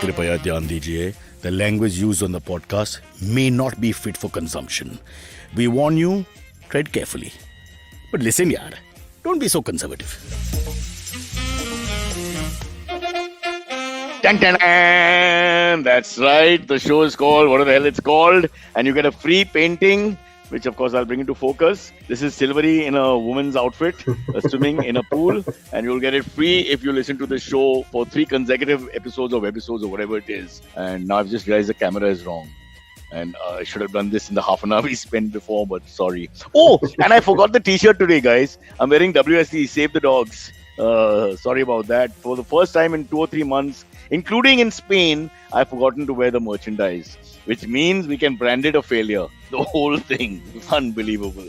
कृपया ध्यान दीजिए, the language used on the podcast may not be fit for consumption. We warn you, tread carefully. But listen yaar, don't be so conservative. Dun, dun, dun. That's right, the show is called whatever the hell it's called, and you get a free painting, which of course I'll bring into focus. This is Silvery in a woman's outfit, swimming in a pool, and you'll get it free if you listen to the show for 3 consecutive episodes or whatever it is. And now I've just realized the camera is wrong. And I should have done this in the half an hour we spent before, but sorry. Oh, and I forgot the t-shirt today, guys. I'm wearing WSC, Save the Dogs. Sorry about that. For the first time in 2 or 3 months, including in Spain, I've forgotten to wear the merchandise, which means we can brand it a failure. The whole thing. Unbelievable.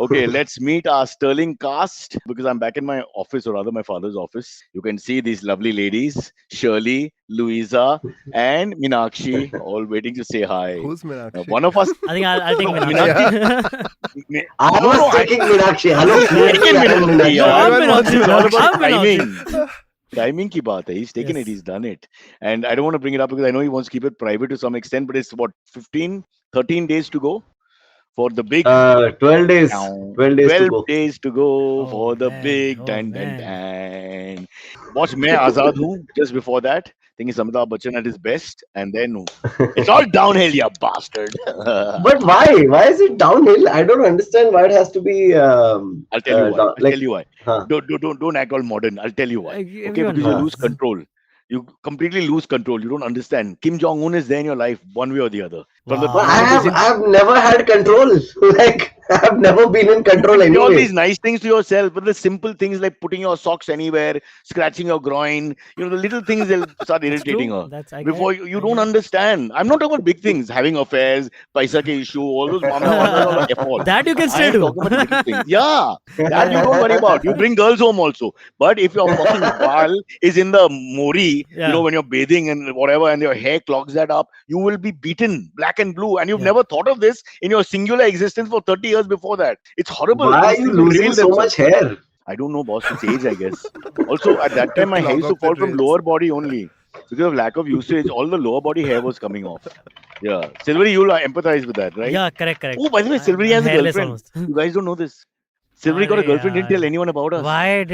Okay, let's meet our sterling cast, because I'm back in my office, or rather my father's office. You can see these lovely ladies, Shirley, Louisa, and Meenakshi, all waiting to say hi. Who's Meenakshi? One of us. I think I'll take Meenakshi. I was taking Meenakshi. Hello, Timing ki baat hai. He's taken it, he's done it. And I don't want to bring it up because I know he wants to keep it private to some extent, but it's what, 13 days to go for the big 12 days. 12 days to go for the big dan. Watch, मैं आजाद हूँ. Just before that, thinking Amitabh Bachchan at his best, and then it's all downhill, you bastard. But why? Why is it downhill? I don't understand why it has to be. I'll tell you why. I'll tell you why. Huh. Don't act all modern. I'll tell you why. Okay, because you lose control. You completely lose control. You don't understand. Kim Jong-un is there in your life, one way or the other. I've never had control. Like, I've never been in control anyway. All these nice things to yourself, but the simple things like putting your socks anywhere, scratching your groin, the little things they'll start irritating her. Before you don't understand. I'm not talking about big things, having affairs, paisa ke issue, all those that you can still do. Yeah, that you don't worry about. You bring girls home also. But if your fucking ball is in the mori, when you're bathing and whatever, and your hair clogs that up, you will be beaten black and blue. And you've never thought of this in your singular existence for 30 years before that. It's horrible. Why are you losing so much hair? I don't know, boss. It's age, I guess. Also, at that time, my hair used to fall from lower body only. Because of lack of usage, all the lower body hair was coming off. Yeah. Silvery, you'll empathize with that, right? Yeah, correct. Oh, by the way, Silvery has a girlfriend. Almost. You guys don't know this. Silvery got a girlfriend, didn't tell anyone about us. Why?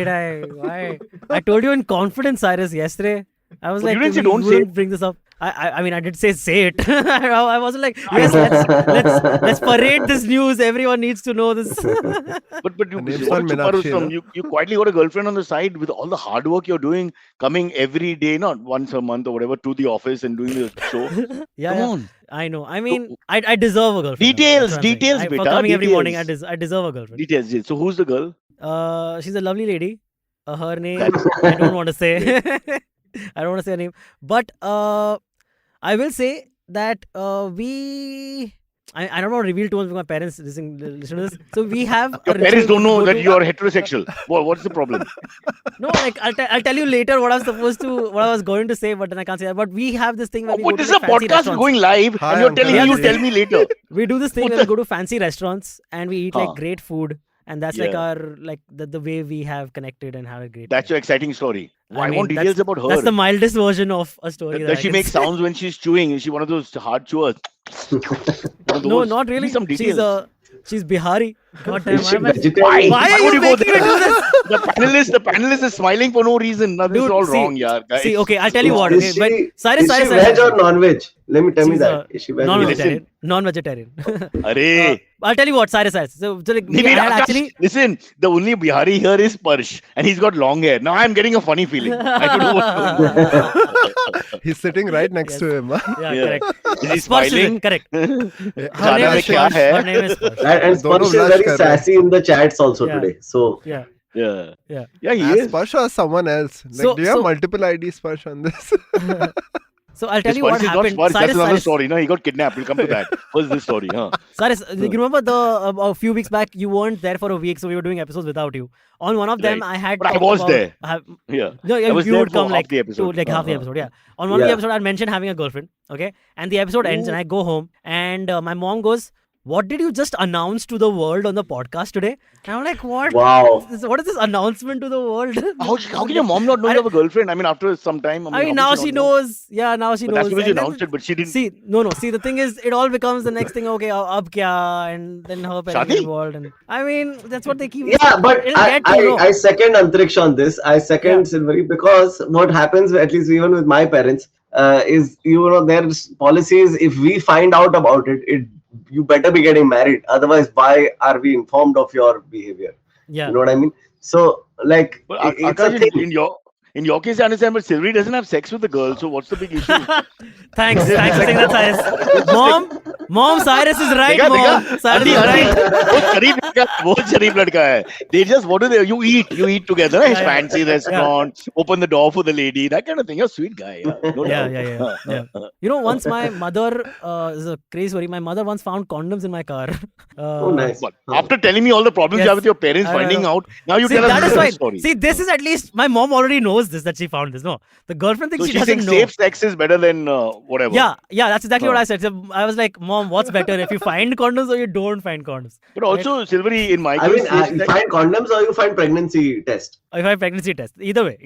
I told you in confidence, Cyrus, yesterday. I was like, you didn't say don't say it. Bring this up. I mean, I did say it. I wasn't like, yes, let's parade this news. Everyone needs to know this. but you quietly got a girlfriend on the side with all the hard work you're doing, coming every day, not once a month or whatever, to the office and doing the show. Come on. I know. I mean, I deserve a girlfriend. Details, for coming every morning, I deserve a girlfrill. Details. So who's the girl? She's a lovely lady. Her name, I don't want to say. I don't want to say her name. But I will say that I don't want to reveal too much because my parents listen to this. So we have... Your parents don't know that you're heterosexual. What's the problem? No, like I'll tell you later what I was going to say, but then I can't say that. But we have this thing where we go to this is a podcast going live and you're telling me you tell me later. We do this thing where we go to fancy restaurants and we eat like great food. And that's like our the way we have connected and have a great. That's your exciting story. I want details about her. That's the mildest version of a story. Does she make sounds when she's chewing? Is she one of those hard chewers? No, not really. Some details. She's Bihari. God damn, why are you making me do this? The panelist is smiling for no reason. This is all wrong, guys. See, okay, I'll tell you what. Is okay, Cyrus, veg or non-veg? Tell me that. Is she veg? Non-vegetarian. Arey. I'll tell you what, Cyrus. So like, listen, the only Bihari here is Parsh, and he's got long hair. Now I'm getting a funny feeling. I don't know what's going on. He's sitting right next to him. Yeah, correct. Is he smiling? Correct. Her name is Sparsh. And Sparsh is very sassy in the chats also today. So yeah, he is. Sparsh or someone else? Like, do you have multiple IDs, Sparsh, on this? So I'll tell you what happened. That's another story. No, he got kidnapped. We'll come to that. What's this story? Cyrus, you remember a few weeks back you weren't there for a week, so we were doing episodes without you. On one of them, I had. But I was there. You would come like half the episode. Yeah. On one of the episodes, I mentioned having a girlfriend. Okay, and the episode ends, and I go home, and my mom goes, what did you just announce to the world on the podcast today? And I'm like, what? Wow. What is this announcement to the world? How can your mom not know you have a girlfriend? I mean, after some time. I mean, how now could she not know? knows. Yeah, now she But knows. that's because you And then- announced it, but she didn't. See, no. See, the thing is, it all becomes the next thing. Okay, ab kya? And then her parents get Shadi? involved. And I mean, that's what they keep. Yeah, but It'll I, get to I, know. I second Antariksh on this. I second Silvery, because what happens, at least even with my parents, is, there's policies. If we find out about it, you better be getting married. Otherwise, why are we informed of your behavior? Yeah. You know what I mean? So, like, But it's a Akash, thing. in your case, I understand, but Silvery doesn't have sex with the girl, so what's the big issue? Thanks for saying that, Cyrus. Mom, Cyrus is right, देखा, Mom. देखा? Cyrus Auntie, is right. बहुत शरीफ लड़का है. They just, what do they? You eat together. His Yeah. fancy restaurant. Open the door for the lady. That kind of thing. You're a sweet guy. Yeah. No doubt. Yeah. You know, once my mother, this is a crazy story. My mother once found condoms in my car. Oh, nice. But after telling me all the problems you Yes. have with your parents I know. finding out, now you See, tell us that is this fine. story. See, this is at least my mom already knows this, that she found this. No, the girlfriend thinks So she she's doesn't saying know. safe sex is better than whatever. Yeah, that's exactly what I said. So I was like, Mom, what's better, if you find condoms or you don't find condoms? But also, Silvery, in my I case, mean, safe you sex- find condoms or you find pregnancy test. Or if I have pregnancy test, either way.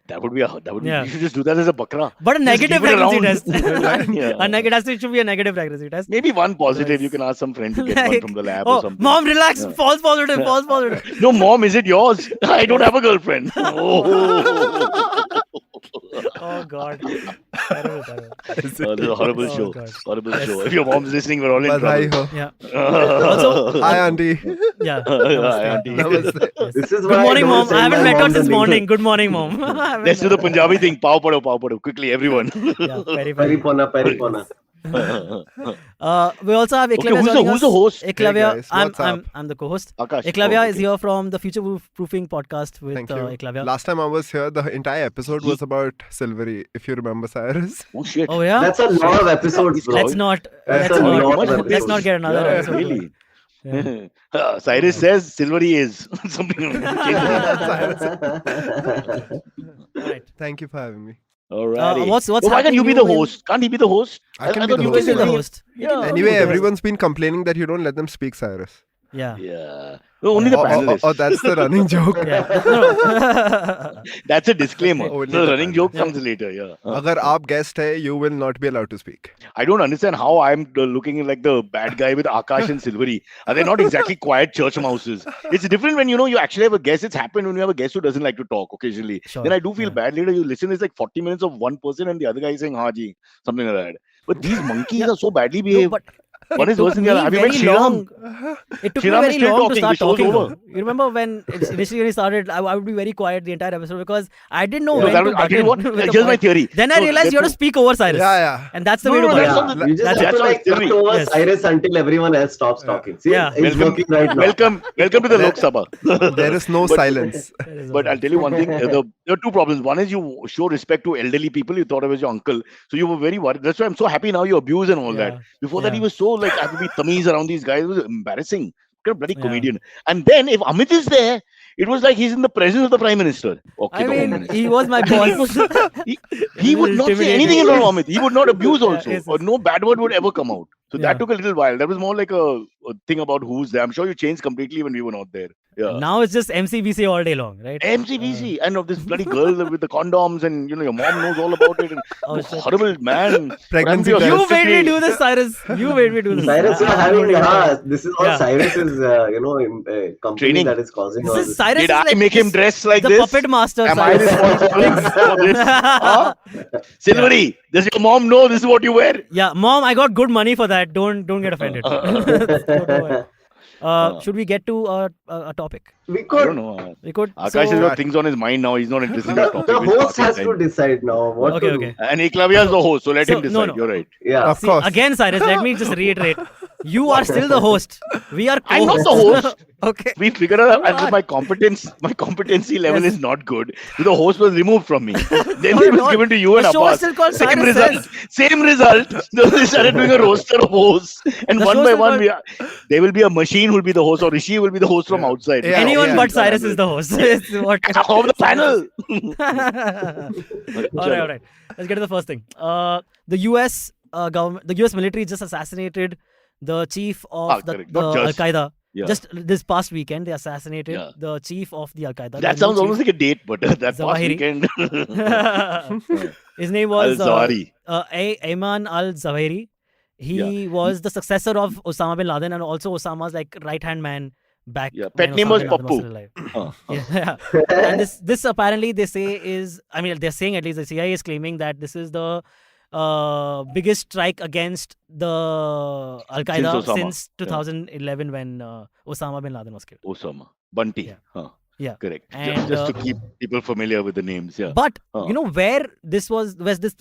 that would be Yeah. you should just do that as a bakra. But a Just negative keep it pregnancy around. test. Yeah. It should be a negative pregnancy test. Maybe one positive. Nice. You can ask some friend to get one Like, from the lab or oh, something. Mom, relax. Yeah. False positive. No, Mom, is it yours? I don't have a girlfriend. Oh, Oh God. Terrible. this is a horrible Oh, show. God. Horrible show. If your mom's listening, we're all in Badhai trouble. ho. Yeah. Also, Hi, auntie. yeah. Hi, auntie. Namaste. Yes. This is Good why morning, don't Mom. send I haven't my met her mom the since link. morning. Good morning, Mom. I haven't Let's do the met- Punjabi thing. Pao pado. Quickly, everyone. Yeah, very. Peripona. We also have Ekalavya who's the- joining who's us. the host? Hey, Ekalavya, guys, I'm what's up? I'm the co-host. Akash. Ekalavya Oh, is okay. here from the Future Proofing podcast with Thank you. Ekalavya. Last time I was here, the entire episode was about Silvery, if you remember, Cyrus. Oh, shit. Oh yeah. That's a lot of episodes, bro. Let's not. That's Let's a not. lot of Let's episodes. not get another Yeah, episode. really. Yeah. Cyrus says Silvery is. Something. Right. Thank you for having me. Alrighty. What's why can't happening you be new the in- host? Can't he be the host? I can be thought the you You guys can be were the doing- host. Yeah. Anyway, Yeah. everyone's been complaining that you don't let them speak, Cyrus. Yeah. Yeah. No, only the Or panelists. that's the running joke. Yeah. No. That's a disclaimer. Only The the running panelists. joke comes later. Yeah. Agar aap guest hai, you will not be allowed to speak. I don't understand how I'm looking like the bad guy with Aakash and Silvery. Are they not exactly quiet church mouses? It's different when you actually have a guest. It's happened when you have a guest who doesn't like to talk occasionally. Sure. Then I do feel Yeah. bad later. You listen, it's like 40 minutes of one person and the other guy is saying Haji, something like that. But these monkeys Yeah. are so badly No, behaved. but One it is took worse than me the other. Have you met very Sriram? long. It took me Sriram is very still long to talking. start The show's talking. over. Though. You remember when initially when it started, I would be very quiet the entire episode because I didn't know No, when that to was, I'll butt tell you in what. with the Here's my point. theory. Then I No, realized you have to speak over Cyrus. Yeah. And that's the No, way to no, butt that's in. not the- You just That's have to why like Silvery- talk over Yes. Cyrus until everyone else stops talking. See, Yeah. it's working right now. Welcome to the Lok Sabha. There is no But- silence. But I'll tell you one thing. There are two problems. One is you show respect to elderly people. You thought I was your uncle. So you were very worried. That's why I'm so happy now you abuse and all that. Before that, he was so like, I have to be tamiz around these guys. It was embarrassing. What a bloody Yeah. comedian. And then if Amit is there, it was like he's in the presence of the Prime Minister. Okay, I the Home mean, Minister. he was my boss. He would not say anything in front of Amit. He would not abuse also. Yes, Or yes. no bad word would ever come out. So Yeah. that took a little while. That was more like a thing about who's there. I'm sure you changed completely when we were not there. Yeah. Now it's just MCBC all day long, right? MCBC and of this bloody girl with the condoms and your mom knows all about it and Oh, shit. horrible man. Pregnancy What happened to your You test. made me sister? do this, Cyrus. You made me do this. Cyrus, you're I'm having loading it. this is all Yeah. Cyrus's company Training. that is causing all This is this. Cyrus. Did is I like make him dress like the this? puppet master. Am I Cyrus. responsible for this? Huh? Silvery, does your mom know this is what you wear? Yeah, Mom, I got good money for that. Don't get offended. Don't worry. Should we get to a topic? We I don't could. know. We could. Akash so, has got things on his mind now. He's not interested in that topic. The We'll host pass has it to time. decide now what Okay, to okay. do. And Ekalavya is the host, so let So, him decide. no, no. You're right. Yeah. Of course. Again, Cyrus, let me just reiterate. You are still the host. We are I'm not the co-hosts. host. Okay. We figured out You that are. my competency level Yes. is not good. So the host was removed from me. Then No, it was no. given to you and The show is Abbas. still called Same Cyrus result. Same result. They started doing a roster of hosts. And The one show by is one, still there will be a machine who will be the host or Rishi will be the host from outside. Yeah, Anyone yeah. but Cyrus is the host. It's what. Of the panel. all right. Let's get to the first thing. The U.S. government, the U.S. military just assassinated the chief of correct. the Not Al just. Qaeda. Yeah. Just this past weekend, they assassinated Yeah. the chief of the Al Qaeda. That sounds almost like a date, but that past Zawahiri. weekend. His name was Al-Zawahiri. Ayman al-Zawahiri. He was the successor of Osama bin Laden and also Osama's like right-hand man back Yeah. when Pet name Osama was bin Laden Pappu. still alive. Uh, Yeah. And this apparently they say is, I mean, they're saying, at least the CIA is claiming that this is the biggest strike against the Al Qaeda Osama. since 2011 when Osama bin Laden was killed. Osama. Bunty. Yeah. Yeah. Correct. And, Just to keep people familiar with the names. Yeah. But you know where this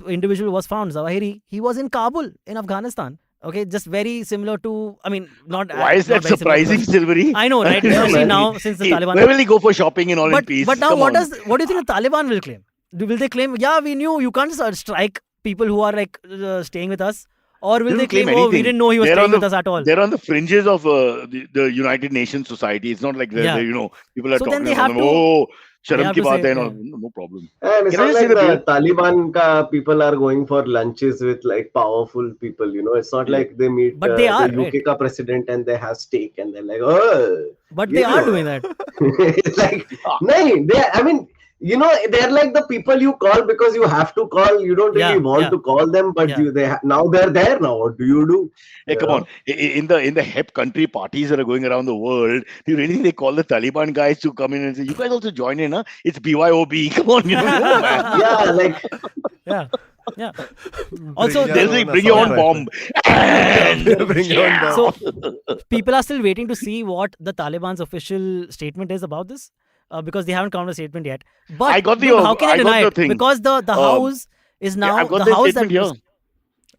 individual was found, Zawahiri? He was in Kabul in Afghanistan. Okay, just very similar to, I mean, not. Why is not that very similar, surprising, but- Silvery? I know, right? Especially now since the Taliban. Where will he go for shopping and all in peace? But now, Come what on. do you think the Taliban will claim? Will they claim, yeah, we knew you can't strike people who are like staying with us? Or will they claim, oh, we didn't know he was staying with us at all? They're on the fringes of the United Nations Society. It's not like they're, people are So then talking they about have them. to- Oh, they sharam have ki to baat say, hai. No, yeah. no problem. And it's Can I not just like say the the Taliban people are going for lunches with like powerful people. It's not Yeah. like they meet But they are, the UK right? ka president and they have steak and they're like, oh. But you they are know. doing that. It's like, they're like the people you call because you have to call. You don't really want to call them, but now they're there now. What do you do? Hey, come on. In the hep country parties that are going around the world, do you really think they call the Taliban guys to come in and say, you guys also join in, huh? It's BYOB. Come on, no, man. Yeah, like. Yeah. Yeah. Also, They'll say, bring your own bomb. Bring your own bomb. so people are still waiting to see what the Taliban's official statement is about this. Because they haven't come with a statement yet. But I got the- dude, how can I they got deny the it? thing. Because the house is now I've got the the house statement that here.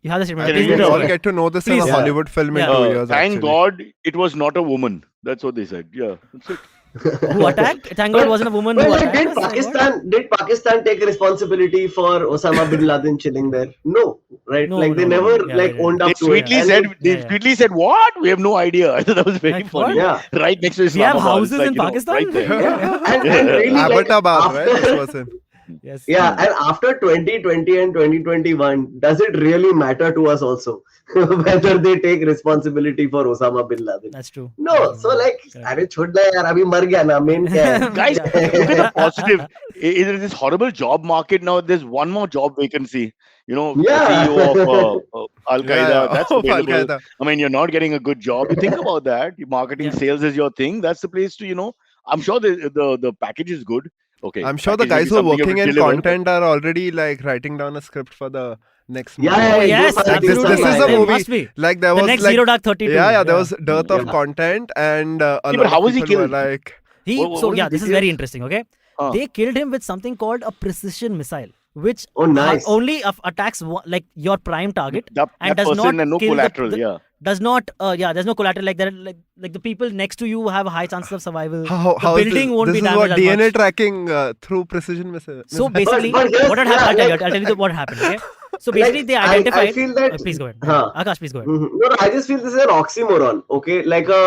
you have the statement. Can Please I read read it it We'll out. get to know this in Please. a Yeah. Hollywood film in Yeah. 2 years. Thank actually. God it was not a woman. That's what they said. Yeah, that's it. Who attacked? Thank God it wasn't a woman who Well, attacked. did us, thank God. Pakistan take responsibility for Osama bin Laden chilling there? No, right? No, like they no, never no. Yeah, they owned They up to it. sweetly And said, Yeah. sweetly said, what? We have no idea. I thought that was very Like, funny. what? Yeah. Right next to We have Islamabad. houses It's like, in Pakistan? right there. and really, like, Abbottabad, right? This after, was in. Yes. yeah, and after 2020 and 2021, does it really matter to us also whether they take responsibility for Osama bin Laden? That's true. No, so like, Correct. अरे छोड़ दे यार, अभी मर गया ना, main क्या है? Guys, Yeah. look at the positive. In this horrible job market now, there's one more job vacancy. Yeah. CEO of Al Qaeda. That's Of Al available. Qaeda. I mean, you're not getting a good job. You think about that. Your marketing, Yeah. sales is your thing. That's the place to. I'm sure the package is good. Okay. I'm sure the package may be guys who are something you working have in to deliver. content are already like writing down a script for the next movie. Yeah, Oh, yeah, yes, those are- absolutely. this is a There movie. must be. Like there The was next like Zero Dark 32. yeah, there was dearth of Yeah. content and a but lot how of was he people were killed? like, What So is yeah, the this is details? very interesting. Okay, they killed him with something called a precision missile, which Oh, nice. only attacks like your prime target That and does person not and no kill collateral. the, Yeah. does not there's no collateral, like there like the people next to you have high chances of survival. how the is building this? won't This be is what damaged as DNA much. tracking through precision missile. So basically, But here's- what had happened? yeah, I'll tell you what happened. Okay, so basically Like, they I identified. feel that. Please go ahead. Huh. Akash, please go ahead. No, I just feel this is an oxymoron. Okay, like a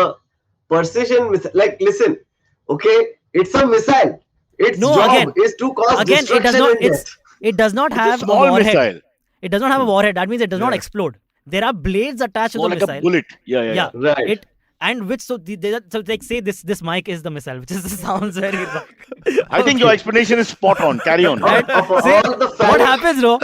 precision missile. Like, listen, okay, it's a missile. Its No, job again- is to cause Again, it does destruction not. and death. It does not It's a have small warhead. missile. It does not have a warhead. That means it does not Yeah. explode. There are blades attached to More the like missile. a bullet. Yeah. Yeah. Right. It and which so so like say this mic is the missile, which sounds very wrong. I think your explanation is spot on. Carry on. Right? Of Say, all the what facts- happens, no?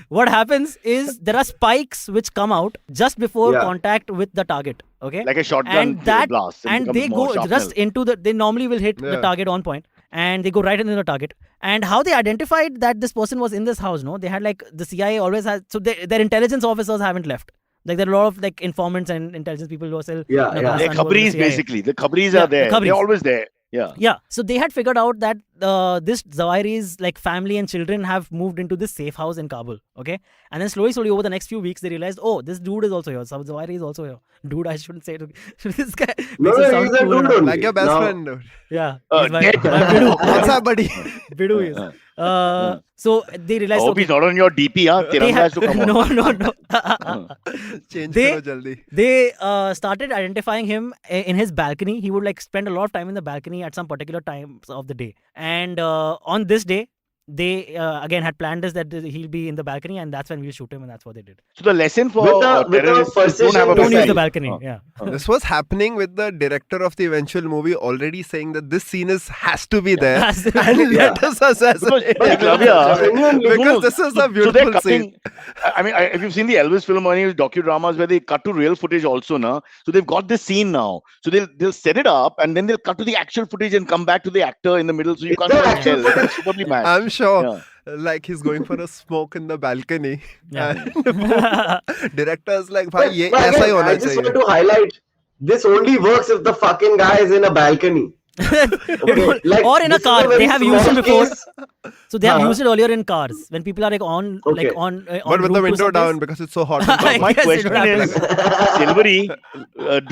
What happens is there are spikes which come out just before Yeah. contact with the target. Okay. Like a shotgun and that blast. It and becomes they more go sharp just now. into they normally will hit the Yeah. target on point and they go right into the target. And how they identified that this person was in this house, no? They had like the CIA always has, so their intelligence officers haven't left. Like there are a lot of like informants and intelligence people who are still Yeah, in yeah. Afghanistan They're who are with the khabris, CIA. basically. The khabris Yeah, are there. the khabris. They're always there. Yeah. Yeah, so they had figured out that this Zawahiri's like family and children have moved into this safe house in Kabul. Okay, and then slowly over the next few weeks they realized, oh, this dude is also here. Zawahiri is also here. Dude, I shouldn't say it. This guy. No, makes no, him sound he's a cool dude enough. only. Like your best Now- friend. Dude. Yeah, Uh, he's my dead. Bidu. What's up, buddy? Bidu is. So they I realized. hope okay, he's not on your DP, huh? they Tiranga had, has to come on. no. Change They- karo jaldi. They started identifying him in his balcony. He would like spend a lot of time in the balcony at some particular times of the day. And on this day, they again had planned this that he'll be in the balcony, and that's when we'll shoot him, and that's what they did. So the lesson for with a terrorists is don't have a Don't use balcony. the balcony. Yeah. This was happening with the director of the eventual movie already saying that this scene has to be there Has to be and there. let us assassinate But Ekalavya, because this is a so they're beautiful scene. cutting. I mean, if you've seen the Elvis film or any docudramas where they cut to real footage also now, so they've got this scene now. So they'll set it up and then they'll cut to the actual footage and come back to the actor in the middle, so you It's can't the quite actual tell. It's superbly matched. I'm sure Yeah. like he's going for a smoke in the balcony Yeah. and director's like bhai ye But aisa hi again, I hona just want chahiye. to highlight this only works if the fucking guy is in a balcony. Okay, like, Or in a this is car. very They have used small it before. case. So they have Huh. used it earlier in cars when people are like on Okay. on But with route the to window someplace. down because it's so hot. I My guess it question would happen is, like that. Silvery,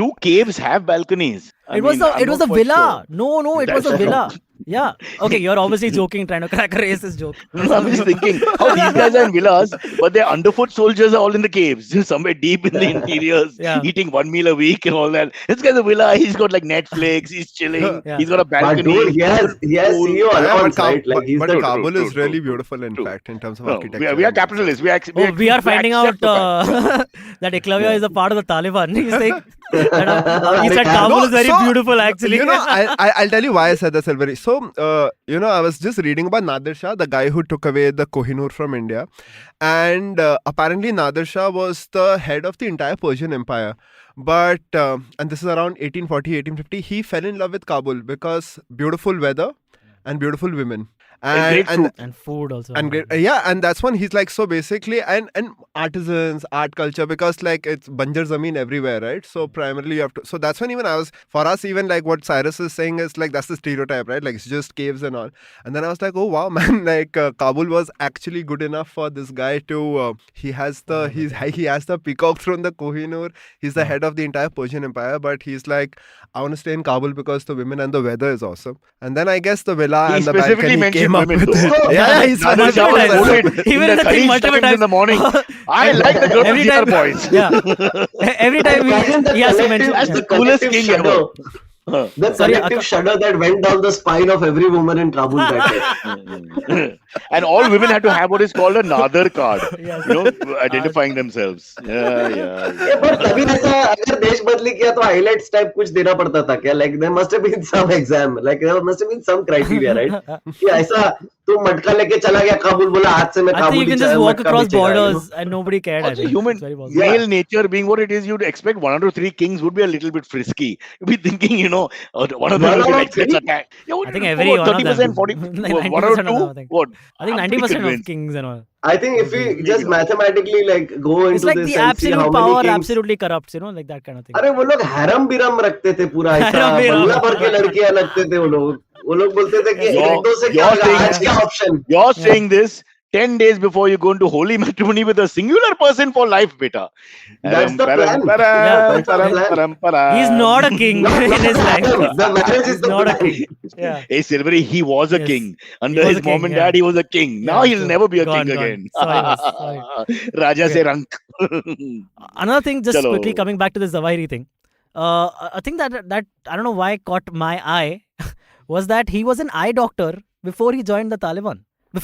do caves have balconies? I It was mean, a I'm it was not a quite villa. sure. No, it was a That's villa. Yeah. Okay, you're obviously joking, trying to crack a racist joke. No, I'm just thinking how these guys are in villas, but their underfoot soldiers are all in the caves, somewhere deep in the interiors, Yeah. eating one meal a week and all that. This guy's a villa. He's got like Netflix. He's chilling. Yeah. He's got a But balcony. dude, he has Pool. CEO Yeah, allowance, but, right? Like he's but the Kabul is true, really true, beautiful in true. fact in terms of No, architecture. we are capitalists. Oh, we are finding out accept the fact. that Ekalavya is a part of the Taliban. He's saying he He said No, Kabul is very so, beautiful actually. You know, I'll tell you why I said that, Silvery. So, I was just reading about Nadir Shah, the guy who took away the Kohinoor from India. And apparently Nadir Shah was the head of the entire Persian Empire. But, and this is around 1840, 1850, he fell in love with Kabul because beautiful weather and beautiful women. great food. And food also. And great, and that's when he's like, so basically, and artisans, art culture, because like it's banjar zameen everywhere, right? So primarily you have to, so that's when even for us, even like what Cyrus is saying is like, that's the stereotype, right? Like it's just caves and all. And then I was like, oh wow, man, like Kabul was actually good enough for this guy to, he has the peacock throne, the Kohinoor, he's the head of the entire Persian Empire, but he's like, I want to stay in Kabul because the women and the weather is awesome. And then I guess the villa He and the specifically balcony mentioned came up women, with though. it. Yeah, he's Nadir Shah was multiple times. quoted Even in in the the thing Khalij multiple Times in the morning. I like the girl Every of time- boys. Yeah. Every time Imagine he has to mention. That's the the coolest collective king ever. shudder. The Sorry, collective shudder that went down the spine of every woman in Kabul that day. And all women had to have what is called a Nadir card, Yes. identifying themselves. Yeah. But कभी ऐसा अगर देश बदली किया तो highlights type कुछ देना पड़ता था क्या? Like there must have been some exam, like there must have been some criteria, right? कि ऐसा तू मटका लेके चला गया काबुल बोला आज से मैं I think Kabul you he can just चाय walk मटका across बेचेगा, you know? borders and nobody cared. I Also, think. human It's very possible. Yeah. male nature being what it is, you'd expect one out of three kings would be a little bit frisky. You'd be thinking, one of them One would be out like, of let's three? attack. Yeah, I think every one of 30%, them. 40, Like one out 90% of of them, I two. think. What? I think I'm pretty 90% of convinced. kings and all. I think if we Maybe just not. mathematically like go It's into like this the and see how absolute many power kings. absolutely corrupts, like that kind of thing. अरे वो लोग harem बिरम रखते थे पूरा ऐसा harem बिरम। बंगला भर के लड़कियां लगते थे वो लोग बोलते थे कि You're- एक दो से क्या you're होगा saying- आज क्या option You're saying this 10 days before you go into holy matrimony with a singular person for life, beta. That's the plan. Yeah. Param. He's not a king in his life. The marriage is He's the not a plan. king. Yeah. Hey, Silvery, he was a Yes. king. Under was his a king, mom and yeah. dad, he was a king. Now Yeah, he'll true. never be a Gone, king gone. again. Sorry. Raja se Okay. rank. Another thing, just Chalo. quickly coming back to the Zawahiri thing. I think that I don't know why caught my eye was that he was an eye doctor before he joined the Taliban. The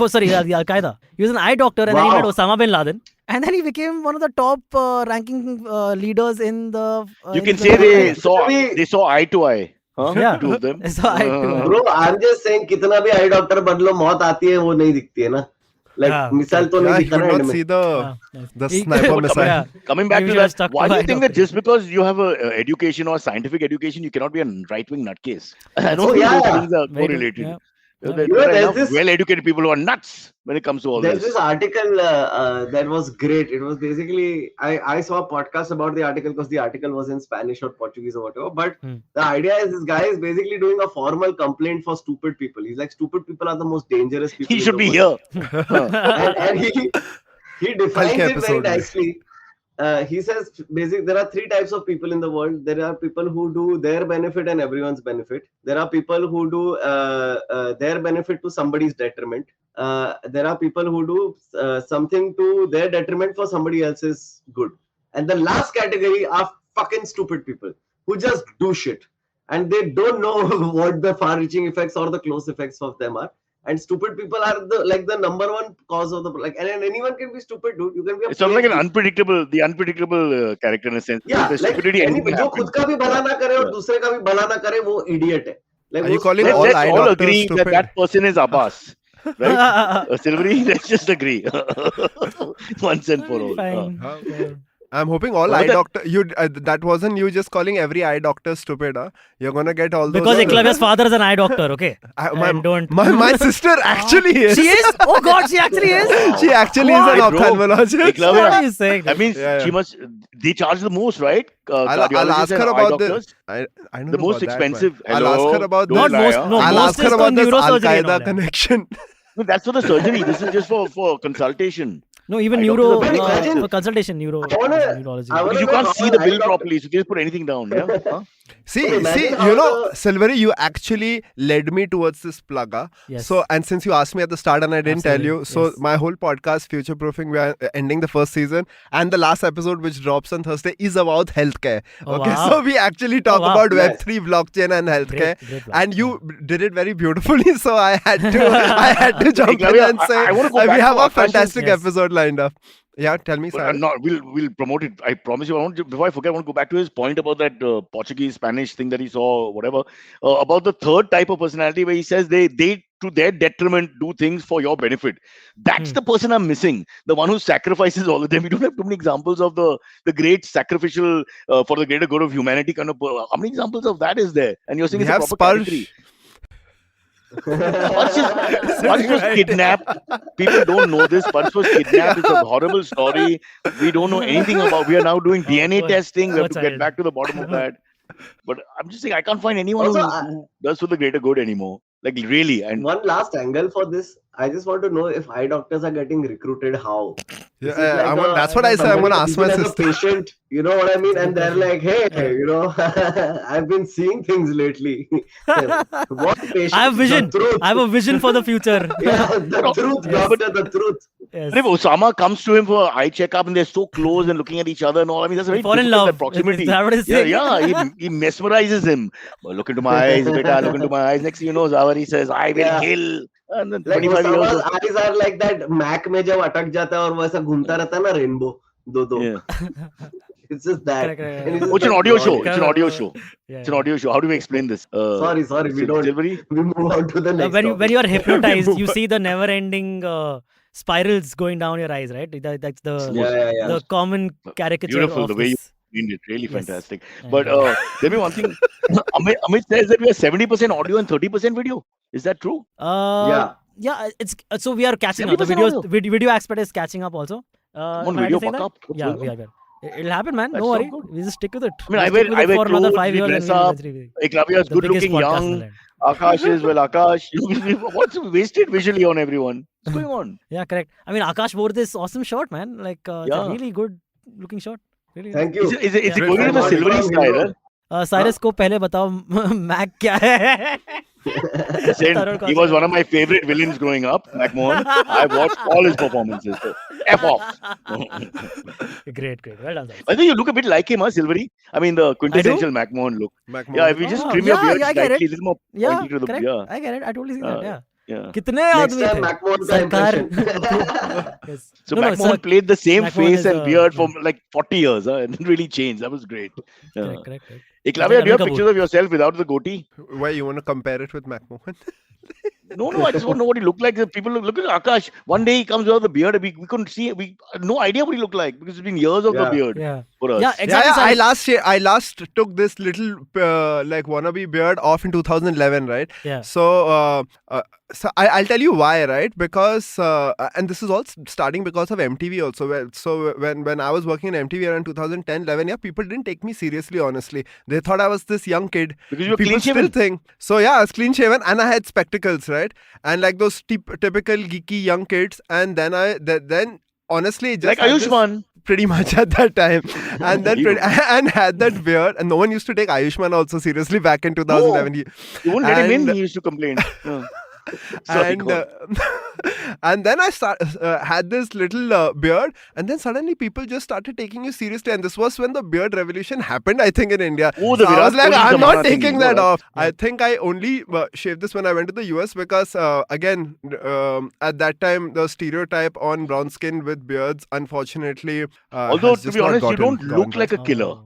Al Qaeda. He was an eye doctor and then he Wow. met Osama bin Laden. And then he became one of the top ranking leaders in the. You in can the say they Al-Qaeda. saw eye to eye. Huh? Yeah. Two of them. They saw eye to eye. Bro, I'm just saying कितना भी आई doctor बन लो मौत आती है वो नहीं दिखती है ना लाइक हाँ, मिसाल तो Yeah, नहीं he दिखा could ना not end में see the Nice. the He- sniper But missile. Yeah. Coming back Maybe to we should that, stuck why to do you eye think that doctor. just because you have a education or scientific education, you cannot be a right-wing nutcase? I don't Oh, think yeah. those things are Very good. correlated. Yeah. There You know, are there's enough this- well-educated people who are nuts when it comes to all There's this. this article that was great. It was basically I saw a podcast about the article because the article was in Spanish or Portuguese or whatever. But the idea is this guy is basically doing a formal complaint for stupid people. He's like, stupid people are the most dangerous people. He in should the be world. here. And he defines Halke it very episode mein. nicely. He says basically there are three types of people in the world. There are people who do their benefit and everyone's benefit. There are people who do their benefit to somebody's detriment. There are people who do something to their detriment for somebody else's good. And the last category are fucking stupid people who just do shit and they don't know what the far-reaching effects or the close effects of them are. And stupid people are the number one cause of the and anyone can be stupid, dude. You can be a It's sort of like PhD. unpredictable character in a sense. Yeah, The like stupidity anything जो happens. खुद का भी भला ना करे और Yeah. दूसरे का भी भला ना करे, वो idiot है. Like Are you वो calling Let's, all let's eye all doctors agree that stupid? that person is Abbas, right? Silvery, let's just agree once and for all. Fine. Huh? I'm hoping all What was eye that? doctor. That wasn't you just calling every eye doctor stupid, huh? You're gonna get all those. Because Ekalavya's father is an eye doctor, okay? And don't. My sister actually is. She is? Oh God, she actually is? She actually is an Hey, bro. ophthalmologist. Ekalavya, What are you saying? I mean, Yeah, yeah. she must. They charge the most, right? I'll Cardiologists ask and her eye about doctors. this. I don't The know most about that, man. expensive. I'll ask her about Don't this. Not most- lie, huh? no, I'll most ask her is about for this Al neurosurgery and all Qaeda that. connection. No, that's for the surgery. This is just for consultation. No, even Eye neuro, doctors are very- for consultation, neurology. I wanna Because you know can't how see an the eye bill doctor- properly, so you just put anything down. Yeah. Huh? See, imagine how you know, the- Silvery, you actually led me towards this plug. Yes. So, and since you asked me at the start and I didn't tell you, Absolutely, so yes. my whole podcast, Future Proofing, we are ending the first season, and the last episode, which drops on Thursday, is about healthcare. Oh, Okay, wow. so we actually talk wow. about Nice. Web3, blockchain, and healthcare. Great And you did it very beautifully, so I had to jump in Ekalavya, and say I wanna go we back have to a Akash's- fantastic Yes. episode lined up. Yeah, tell me, But Cyrus. we'll promote it. I promise you. Before I forget, I want to go back to his point about that Portuguese, Spanish thing that he saw, whatever. About the third type of personality where he says they to their detriment do things for your benefit. That's the person I'm missing. The one who sacrifices all of them. We don't have too many examples of the great sacrificial for the greater good of humanity kind of. How many examples of that is there? And you're saying We it's a have proper Sparsh. category. Sparsh was kidnapped. People don't know this. Sparsh was kidnapped. It's a horrible story. We don't know anything about. We are now doing DNA poor- testing. We have to poor get child. back to the bottom of that. But I'm just saying, I can't find anyone Also, who does for the greater good anymore. Like really, and One last angle for this. I just want to know if eye doctors are getting recruited. How? Yeah, This is like that's what I said. I'm somebody gonna ask my even as a sister. patient, you know what I mean? That's a And good they're question. like, hey, Yeah. you know, I've been seeing things lately. What patient? I have vision. The truth. I have a vision for the future. Yeah, the truth, Yes. doctor, the truth. Yes. if Osama comes to him for eye checkup and they're so close and looking at each other and all, I mean that's very They fall in difficult, that love. proximity. Is that what it's Yeah, saying? yeah, he mesmerizes him. Well, look into my eyes, beta, look into my eyes. Next thing you know, Zawari says, I will Yeah. kill. And then Like 25 years Osama's of, eyes are like that Mac में जब अटक जाता है और वो ऐसा घूमता रहता है ना रेनबो दो. yeah. It's just that. Correct, correct, And he's Oh, it's just an like, audio "God, show. it- It's an audio show. Yeah, It's an audio show. How do we explain this? Sorry, we don't. Silvery? We move on to the next. when topic. you are hypnotized, you see the never-ending spirals going down your eyes, right? That's the Yeah. the common caricature Beautiful, of the way you this. explained it. Really Yes. fantastic. And, But tell me one thing. Amit says that we are 70% audio and 30% video. Is that true? Yeah, it's so we are catching up. The 70% video aspect is catching up also. Come on, am I video right to say fuck that? up. What's Yeah, going we on? are. It'll happen, man. That's No so worry. good. We just stick with it. I mean, I We'll wear stick with it for another clothes, 5 we years. dress And we'll up. eventually Eklavya is the good biggest looking, podcast in the young. land. Akash is, well, Akash. What's wasted visually on everyone? What's going on? Yeah, correct. I mean, Aakash wore this awesome shirt, man. Like, it's Yeah. a really good looking shirt. Really. Thank you. Is it Yeah. going into the From silvery hero. style? Cyrus को पहले बताओ Mac क्या है? Said Tarun he was one of my favorite villains growing up, McMahon. I watched all his performances. So, F off. Great. Well done, Cyrus. I think you look a bit like him, huh, Silvery? I mean, the quintessential McMahon look. Yeah, if you just Oh, trim your yeah, beard yeah, I get slightly, it. a little more Yeah, pointy to the correct. yeah. I get it. I totally see that. Yeah. Yeah. कितने Next आदमी time थे? McMahon का सरकार. impression. Yes. So No, McMahon sir, played the same McMahon face is, and beard for like 40 years. It didn't really change. That was great. Yeah. correct. Ekalavya, do you have Anil pictures of yourself without the goatee? Why you want to compare it with McMahon? No, I just want to know what he looked like. The people look at Aakash. One day he comes without the beard. We couldn't see. We had no idea what he looked like because it's been years of the Yeah. beard Yeah. for us. Yeah, exactly. Yeah, Cyrus. I last took this little like wannabe beard off in 2011, right? Yeah. So I'll tell you why, right? Because and this is all starting because of MTV also. So when I was working in MTV around 2010, 11, yeah, people didn't take me seriously. Honestly, they thought I was this young kid. Because you were People clean still shaven. think so. Yeah, I was clean shaven and I had spectacles, right? And like those typical geeky young kids. And then then honestly, just Like had this- Ayushman. pretty much at that time, and then Hero. and had that beard, and no one used to take Ayushman also seriously back in 2011. You wouldn't let him in. And- He used to complain. Yeah. and and then I had this little beard, and then suddenly people just started taking you seriously. And this was when the beard revolution happened, I think, in India. Oh, So the I was Virat like, Kohli I'm not Zamana thing, taking you know, that right? off. I think I only shaved this when I went to the US because, again, at that time, the stereotype on brown skin with beards, unfortunately, Although, has to just be not honest, you gone don't look like a right. killer. Oh.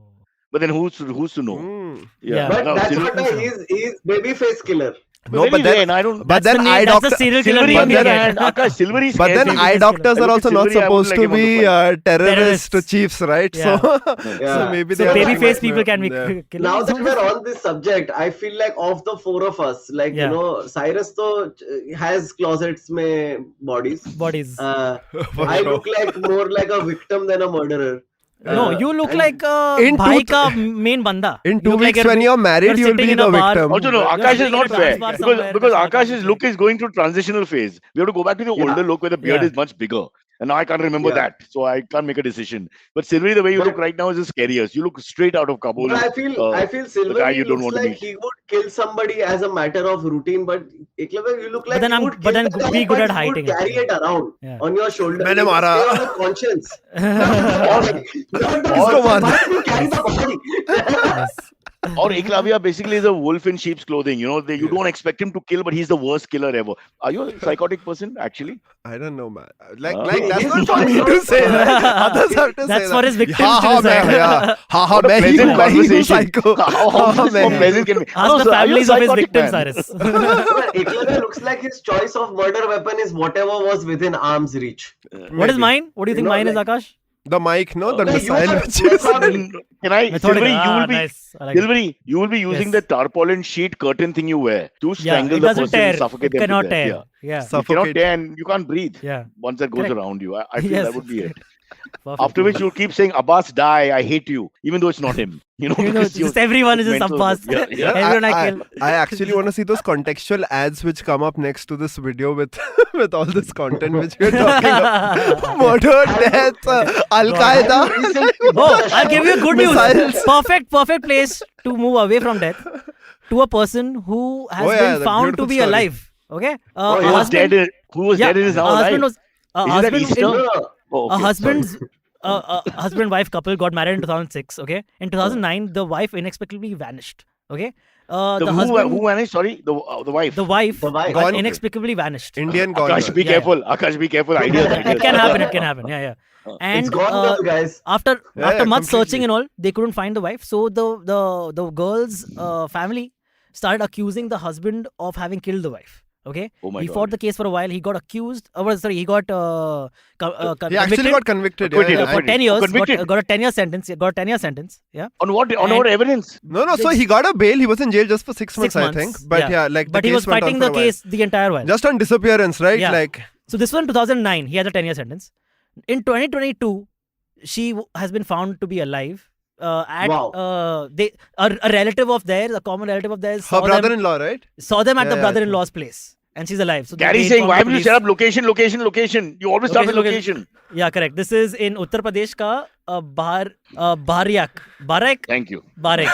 But then who's to know? Mm. Yeah. But Now, that's Silver, what he's babyface killer. No, very but rare, then, and I don't. but That's then the name, eye that's the doctor. serial killer Silvery name on we the other get. hand, Akash, Silvery But scares then me. eye Babyface doctors killer. are also not Silvery, I wouldn't supposed like to him on the be flight. terrorist Terrorists. chiefs, right? Yeah. So, Yeah. so maybe So they are babyface like, people can be yeah. killers. Now that we're on this subject, I feel like of the four of us, like Yeah. Cyrus though has closets mein bodies. Bodies. For I sure. look like more like a victim than a murderer. No, you look and like in bhai two- ka main banda. In You 2 look like weeks, when you're married, you'll sitting be in a the bar. victim. Also, no, You're Akash sitting is in a not dance fair bar because somewhere, because that's what Akash Akash's is look saying. is going through transitional phase. We have to go back to the Yeah. older look where the beard Yeah. is much bigger. And now I can't remember Yeah. that, so I can't make a decision. But Silvery, the way you look But, right now is the scariest. You look straight out of Kabul, but I feel the Silver, guy he you don't looks want to like meet. he would kill somebody as a matter of routine. But Ekalavya, you look But like then you I'm would but kill then the guy, be good but at you would hiding it. carry it around Yeah. on your shoulder. मैंने It would मारा. stay on the conscience. Not the किसको body. मारा? Why do you carry the body? Yes. Or Ekalavya basically is a wolf in sheep's clothing. You know, you don't expect him to kill, but he's the worst killer ever. Are you a psychotic person, actually? I don't know, man. Like He that's is not for me to say. Right? Others have to say That's that. for his victims हाँ to हाँ मैं decide. yeah हाँ हाँ What a मैं ही pleasant हूँ, मैं ही हूँ conversation. psycho. How हाँ this मैं more ही हूँ. pleasant can be? Ask No, the sir, are you a families of his psychotic victims, man? Cyrus. But Ekalavya looks like his choice of murder weapon is whatever was within arm's reach. What is Maybe. mine? What do you think mine is, Akash? The mic, no, the No, you missile are which is methodical. Can I, Methodical. Silvery, you will be Nice. I like it. Silvery, you will be using Yes. the tarpaulin sheet curtain thing you wear to Yeah, strangle it the doesn't person tear. and suffocate It them to cannot death. tear. Yeah. Yeah. You cannot suffocate. tear and you can't breathe Yeah. once that goes Correct. around you. I feel Yes, that would be it. Perfect. After which you'll keep saying, Abbas, die, I hate you, even though it's not him. You know, You know, because you're just everyone is just mental. Abbas. Yeah, yeah. Everyone I kill. I actually want to see those contextual ads which come up next to this video with with all this content which we're talking about. Murder, death, Al Qaeda. Oh, I'll give you good news. Missiles. Perfect place to move away from death to a person who has Oh, yeah, been that found to beautiful be story. alive. Okay? Oh, a yeah. Who was husband, dead? Who was dead and is now a husband alive? was a Isn't that husband Easter? No, no. Oh, a okay, husband's husband-wife couple got married in 2006. Okay, in 2009 the wife inexplicably vanished. Okay, The the who, husband, who vanished? Sorry, the wife. the wife, The wife. Gone. inexplicably vanished. Indian gone. Akash, be Yeah, careful. Akash, be careful. Ideas. It can happen. It can happen. Yeah, yeah. Uh, And It's gone, girl, guys. after Yeah, after yeah, much searching completely. and all, they couldn't find the wife. So the girl's family started accusing the husband of having killed the wife. Okay, Oh my he God. fought the case for a while. He got accused. Sorry, he got He actually got convicted. Yeah, Acquitted, yeah. for acquitted. 10 years. Convicted. Got a 10-year sentence. Got a 10-year sentence. Yeah. On what? On And- what evidence? No, no. So he got a bail. He was in jail just for 6 months, 6 I months. think. But yeah, like But the he case was went on fighting for the a while. case the entire while. Just on disappearance, right? Yeah. Like So this was in 2009. He had a 10-year sentence. In 2022, she has been found to be alive. At Wow. a relative of theirs, a common relative of theirs, her brother-in-law, right? saw them at Yeah, the yeah, brother-in-law's place, and she's alive. So Gary's they saying, why informed will you the set up police. location? You always start with location. Yeah, correct. This is in Uttar Pradesh ka Barak. Thank you. Barak.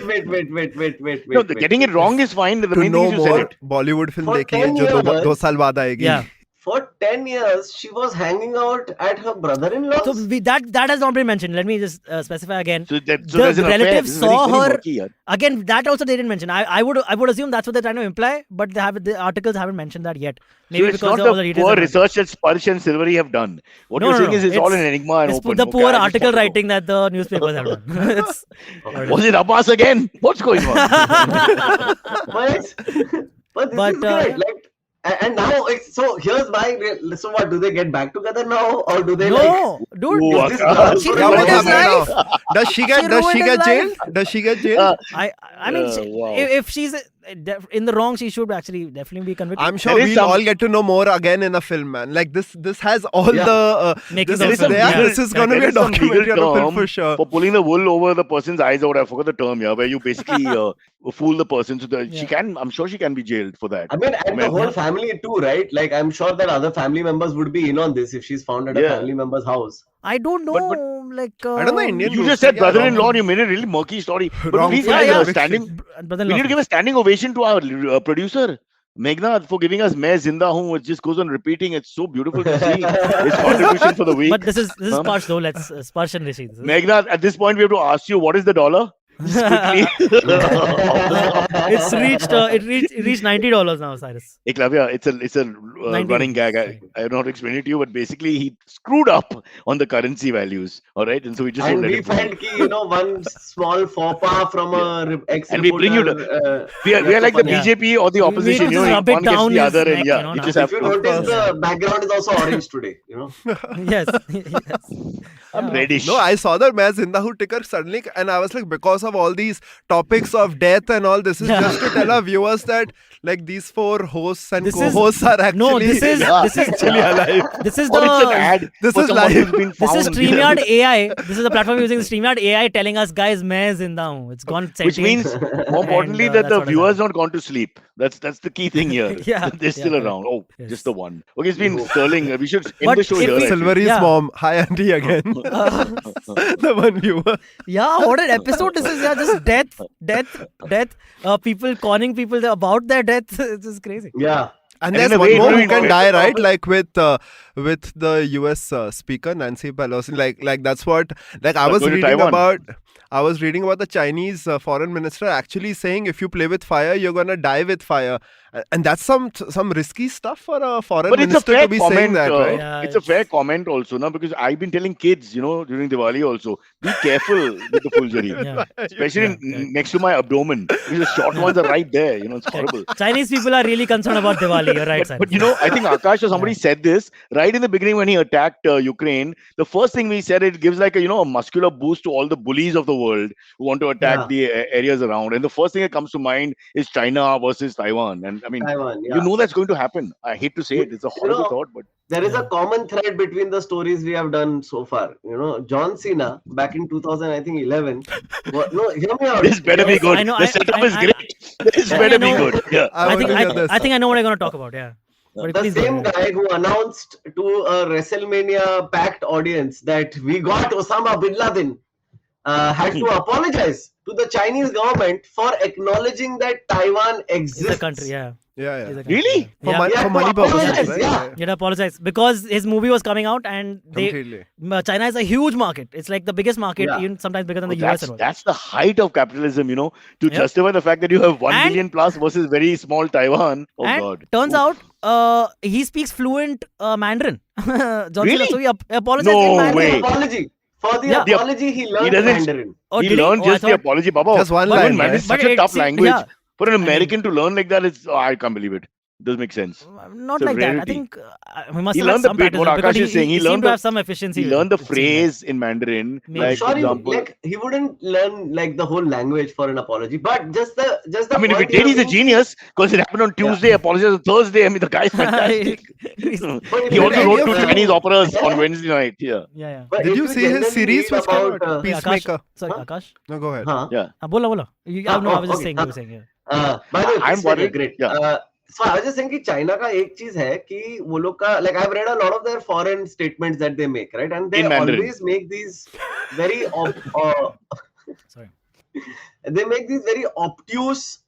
Wait. No, getting it wrong is fine. The To main thing know is you said more, it. Bollywood film For देखिए 10 जो years, 2 साल बाद आएगी. Yeah. For 10 years, she was hanging out at her brother-in-law's. So that has not been mentioned. Let me just specify again. So, The there's an affair. relative This is saw very her- murky, yaar. Again, that also they didn't mention. I would assume that's what they're trying to imply, but the articles haven't mentioned that yet. Maybe So it's because not all the the details poor are not- research that Sparsh and Silvery have done. What No, you're no, saying no. is it's all an It's- enigma and It's open. the Okay, poor I just article want to know. writing that the newspapers have done. It's Was it Abbas again? What's going on? But this But, is great. Like, and now, so here's my. So what? Do they get back together now, or do they like? no, dude. Ooh, Is this Akash. love She Yeah, ruined what his happened life. now? Does she She get ruined his jailed? Does she get jailed? I mean, wow. if she's in the wrong, she should actually definitely be convicted. I'm sure There is we'll some- all get to know more again in a film, man. Like this has all Yeah. the Makings this of is film, there. yeah. This is going to be a There is some legal documentary on a film term for sure. for pulling the wool over the person's eyes out. I forgot the term, yeah, where you basically fool the person. So she Yeah. I'm sure she can be jailed for that. I mean, and the Well, whole family too, right? Like, I'm sure that other family members would be in on this if she's found at a Yeah. family member's house. I don't know. But- like I don't know Indian You rules, just said yeah, brother-in-law wrong. and you made a really murky story. But Wrong please, film, guys, yeah. we need to give a standing ovation to our producer. Meghnad for giving us Main Zinda Hoon, which just goes on repeating. It's so beautiful to see his contribution for the week. But this is Huh? Sparsh though. Let's Sparsh and Rishi. Meghnad, at this point, we have to ask you, what is the dollar? Just quickly. It reached $90 now, Cyrus. Ekalavya, it's a 19. running gag. I don't know how to explain it to you, but basically he screwed up on the currency values. All right, and so we just And don't let we it go. felt ki, one small faux pas from a ex And we bring you we are like the Yeah. BJP or the We opposition. need You to know, rub it one gets down the his other, neck, and yeah, now. you just If have you to. notice, the background is also orange today. Yes. Yes. I'm Yeah. reddish. No, I saw that Main Zinda Hoon ticker suddenly, and I was like, because of all these topics of death and all, this is just to tell our viewers that like these four hosts and This is- co-hosts are actually No, this is actually alive. this is Or it's an the ad. This for is someone live. who's been this is found. StreamYard AI. This is the platform using StreamYard AI telling us, guys, Main Zinda Hoon. It's gone Which sentient. means, more importantly, And, that that's the what has viewers not gone to sleep. That's the key thing here. Yeah, They're still correct. around. Oh, Yes. just the one. Okay, it's been sterling. We should end But the show if here. we- actually. Silvery's Yeah. mom. Hi, auntie again. The one viewer. Yeah, what an episode this is. Yeah, just death. People conning people about their death. It's just crazy. Yeah. And And there's in a one way, more who doing can it- die, right? Like with the US speaker Nancy Pelosi. Like that's what. Like I was going to reading Taiwan. about. I was reading about the Chinese foreign minister actually saying if you play with fire, you're gonna die with fire, and that's some risky stuff for a foreign But it's a minister fair to be saying comment. that, right? Yeah, It's a fair comment also, now, because I've been telling kids, during Diwali also, be careful with the fulgari, Yeah. especially Yeah. next to my abdomen. Because the short ones are right there. It's horrible. Chinese people are really concerned about Diwali. You're right, Cyrus. But I think Aakash or somebody said this right in the beginning when he attacked Ukraine. The first thing we said, it gives like a muscular boost to all the bullies of the world who want to attack the areas around. And the first thing that comes to mind is China versus Taiwan. And I mean, Taiwan, yeah. you know that's going to happen. I hate to say it. It's a horrible thought, but There is a common thread between the stories we have done so far. John Cena back in 2011. No, hear me out. this better be good. I know, The setup is I- great. This I better be know. good. Yeah. I I want think to hear this. I think I know what I'm going to talk about. Yeah. But The please go same ahead. guy who announced to a WrestleMania packed audience that we got Osama bin Laden had to apologize to the Chinese government for acknowledging that Taiwan exists. It's a country. Yeah. Yeah, It's a yeah. country, Really? yeah. For, Yeah. mon- Yeah, for to money purposes, apologize, right? yeah. You had to apologize because his movie was coming out and Completely. China is a huge market. It's like the biggest market, Yeah. even sometimes bigger than the Oh, US. and all. that's the height of capitalism, to Yep. justify the fact that you have 1 And- billion plus versus very small Taiwan. Oh, and God. turns Oof. out he speaks fluent Mandarin. John Really? Cena, so he apologized No in Mandarin. way. Apology. For the Yeah. apology, he learned doesn't- Mandarin. Oh, he did learned Oh, I just the thought- apology, Baba. Just one But line, when Mandarin right? is such But a tough it's- language. yeah. For an mean- American to learn like that, I can't believe it. It doesn't make sense. Not It's a like that. I rarity. think he must He have had learned the some bit, what practice because Aakash is saying. He seemed learned to the- have some efficiency. He with learned the it, it seemed phrase in Mandarin. Maybe. Like, I'm for sure example. he wouldn't learn like the whole language for an apology, but just the I mean, if he point did, he's a being- genius because it happened on Tuesday. Apologized on Thursday. I mean, the guy's fantastic. He's- But if He you also did, wrote yeah, two yeah. Chinese operas Yeah. on Wednesday night. Yeah. yeah. But Did if you see his generally series read was coming about, out? Hey, Akash, Peacemaker. sorry, Huh? Akash. No, go ahead. Yeah. Bola. No, I was just okay. saying. You were saying. Yeah. by the way, I'm Peacemaker, worried. great. Yeah. So I was just saying कि China का एक चीज है कि वो लोग का like I've read a lot of their foreign statements that they make, right? And they In Mandarin. always make these very Sorry. they make these very obtuse,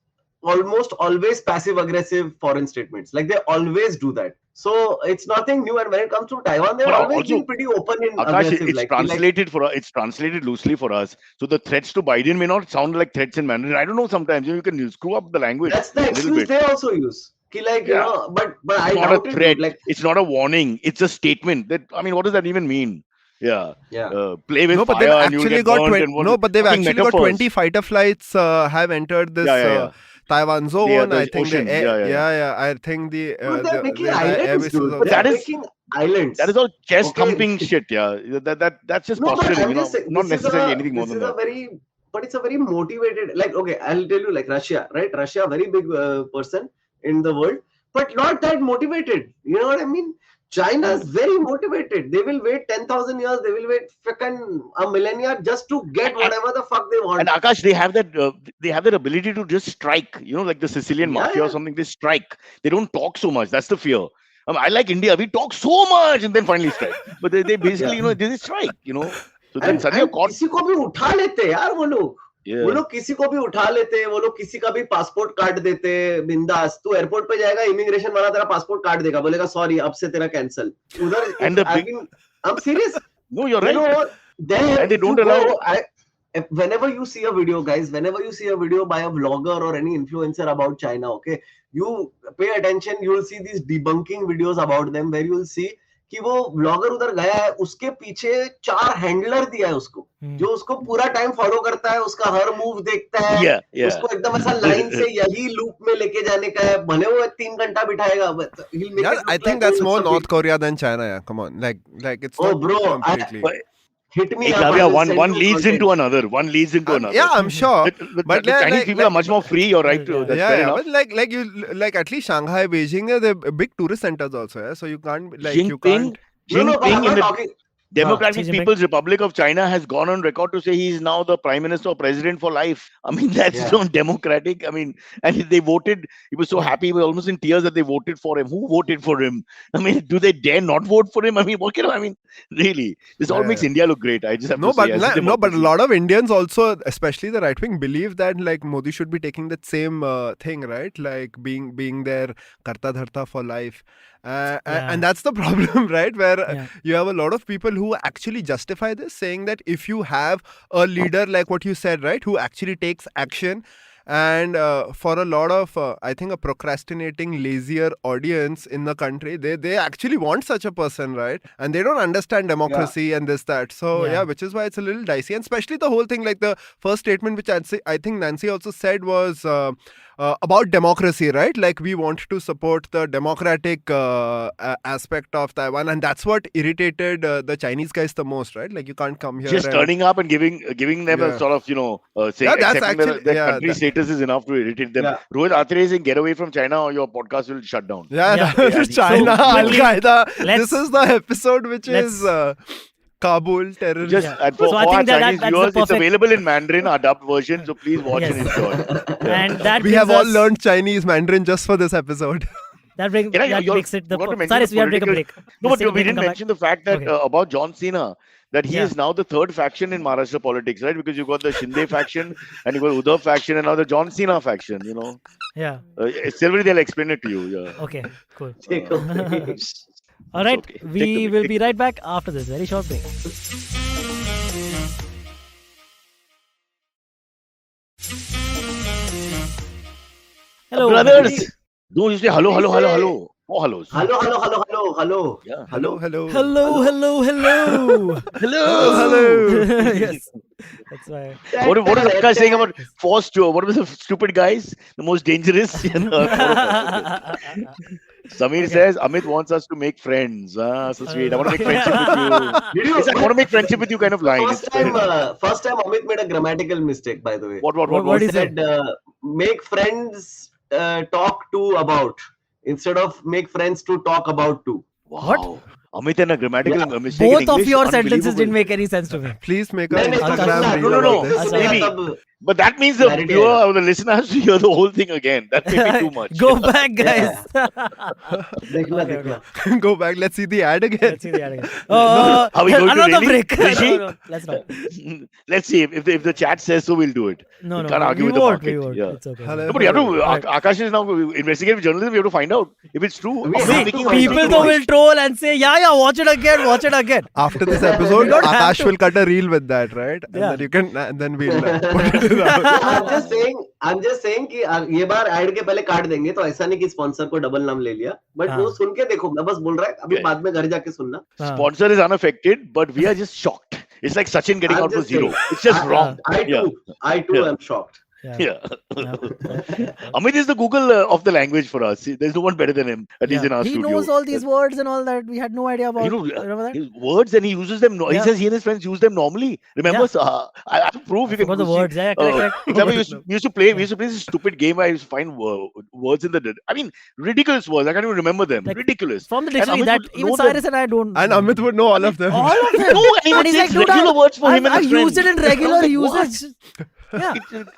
almost always passive aggressive foreign statements. Like they always do that. So it's nothing new. And when it comes to Taiwan, they've But always also, been pretty open and Akash, aggressive. it's translated for us. It's translated loosely for us. So the threats to Biden may not sound like threats in Mandarin. I don't know. Sometimes you can screw up the language. that's the a little excuse bit. they also use. Ki like, you Yeah. know, but I It's not doubt a it. threat. Like, It's not a warning. It's a statement. What does that even mean? Yeah. yeah. Play with No, but fire they've and you'll actually get got burnt 20, and what- no, but they've fucking actually got metaphors. 20 fighter flights have entered this Yeah. Taiwan zone. the I think ocean. the Yeah. I think the But they're making the islands, airbases dude. of But They're that is- making islands. That is all chest Okay. thumping shit. Yeah. That's just No, but posturing. I'm just saying, Not this is necessarily a- anything more this than is that. a very, but it's a very motivated. Like, okay, I'll tell you, like Russia, right? Russia, very big person in the world, but not that motivated. You know what I mean? China is very motivated. They will wait 10,000 years. They will wait freaking a millennia just to get whatever the fuck they want. And Akash, they have that ability to just strike. Like the Sicilian mafia Yeah. or something. They strike. They don't talk so much. That's the fear. I like India. We talk so much and then finally strike. But they basically, they just strike. So then And suddenly you're caught. किसी को भी उठा लेते हैं यार वो लोग. वो लोग किसी को भी उठा लेते हैं, वो लोग किसी का भी पासपोर्ट काट देते हैं बिंदास. तू एयरपोर्ट पे जाएगा, इमिग्रेशन वाला तेरा पासपोर्ट काट देगा, बोलेगा सॉरी अब से तेरा कैंसिल. उधर I'm serious. No, you're right. There And they don't allow. Whenever you see a video, guys, whenever you see a video by a vlogger or any influencer about China, okay, you pay attention, you will see these debunking videos about them where you will see कि वो blogger उधर गया है, उसके पीछे 4 handler दिया है उसको, जो उसको पूरा टाइम फॉलो करता है, उसका हर मूव देखता है, उसको एकदम ऐसा लाइन से यही लूप में लेके जाने का है, भले वो 3 घंटा बिठाएगा. I think that's more North Korea than China. Yeah, come on, like it's not completely. Hit me Ekalavya, one leads into another. One leads into another. Yeah, I'm sure. But the Chinese people are much more free. You're right. That's fair enough. But like at least Shanghai, Beijing, they're big tourist centers also. Yeah? So you can't Jinping in the Democratic People's Republic of China has gone on record to say he is now the prime minister or president for life. I mean, that's not democratic. I mean, and they voted. He was so happy, he was almost in tears that they voted for him. Who voted for him? I mean, do they dare not vote for him? I mean, what can I mean? Really, this all makes India look great. I just have to say. But a lot of Indians also, especially the right wing, believe that like Modi should be taking that same thing, right? Like being there, karta dharta for life. And that's the problem, right? Where you have a lot of people who actually justify this, saying that if you have a leader like what you said, right, who actually takes action, and for a lot of, I think, a procrastinating, lazier audience in the country, they actually want such a person, right? And they don't understand democracy and this, that. So, which is why it's a little dicey. And especially the whole thing, like the first statement, which I think Nancy also said was about democracy, right? Like we want to support the democratic aspect of Taiwan. And that's what irritated the Chinese guys the most, right? Like you can't come here. Just turning up and giving them a sort of, saying accepting their country status is enough to irritate them. Rohit Atre saying get away from China or your podcast will shut down. China, Al-Qaeda. This is the episode which is... Kabul terrorist. For our Chinese viewers, it's available in Mandarin, our dubbed version, so please watch and enjoy. And that we have all learned Chinese Mandarin just for this episode. That makes it the... Cyrus, we have to take a break. No, but we didn't mention the fact that about John Cena, that he is now the third faction in Maharashtra politics, right? Because you've got the Shinde faction, and you've got Uddhav faction, and now the John Cena faction, Yeah. Silvery, they'll explain it to you. Yeah. Okay, cool. All right, we will be right back after this very short break. Hello, brothers. No, you say hello. Oh, hellos. Hello. Yeah. Hello. Yes. That's why. What is Aakash saying about forced tour? What was the stupid guys? The most dangerous? Samir says, Amit wants us to make friends. So sweet. I want to make friendship with you. It's like, I want to make friendship with you kind of line. First time Amit made a grammatical mistake, by the way. What he said? Make friends talk to about instead of make friends to talk about to. Wow. What? Amit and a grammatical mistake. Both of your sentences didn't make any sense to me. Please make an Instagram reel about this. Maybe. But that means the viewer or the listener has to hear the whole thing again. That may be too much. Go back, guys. Go back. Let's see the ad again. Are we going another to really? break. No, let's not. Let's see. If the chat says so, we'll do it. No, we can't argue with the market. We won't. Yeah. It's okay. No, but you have to. Aakash is now investigative journalism. We have to find out if it's true. People will troll and say, yeah, watch it again. After this episode, Aakash will cut a reel with that, right? And then you can, and then we'll put it out. I'm just saying कि ये बार add के पहले काट देंगे तो ऐसा नहीं कि स्पॉन्सर को डबल नाम ले लिया बट वो सुन के देखो मैं बस बोल रहा है अभी बाद में घर जाके सुनना sponsor is unaffected but we are just shocked. It's like Sachin getting out for zero. It's just wrong. I too am shocked. Yeah. Amit is the Google of the language for us. There's no one better than him, at least in our studio. He knows all these words and all that. We had no idea about. Remember that? His words, and he uses them. He says he and his friends use them normally. Remember? I have to prove. You can the words. Correct. Example, we used to play this stupid game. I used to find words in the. I mean, ridiculous words. I can't even remember them. Like, ridiculous. From the dictionary that even Cyrus and I don't. And Amit would know all of them. All of them. No, and he would take regular words for him and his friends. I use it in regular usage. Yeah.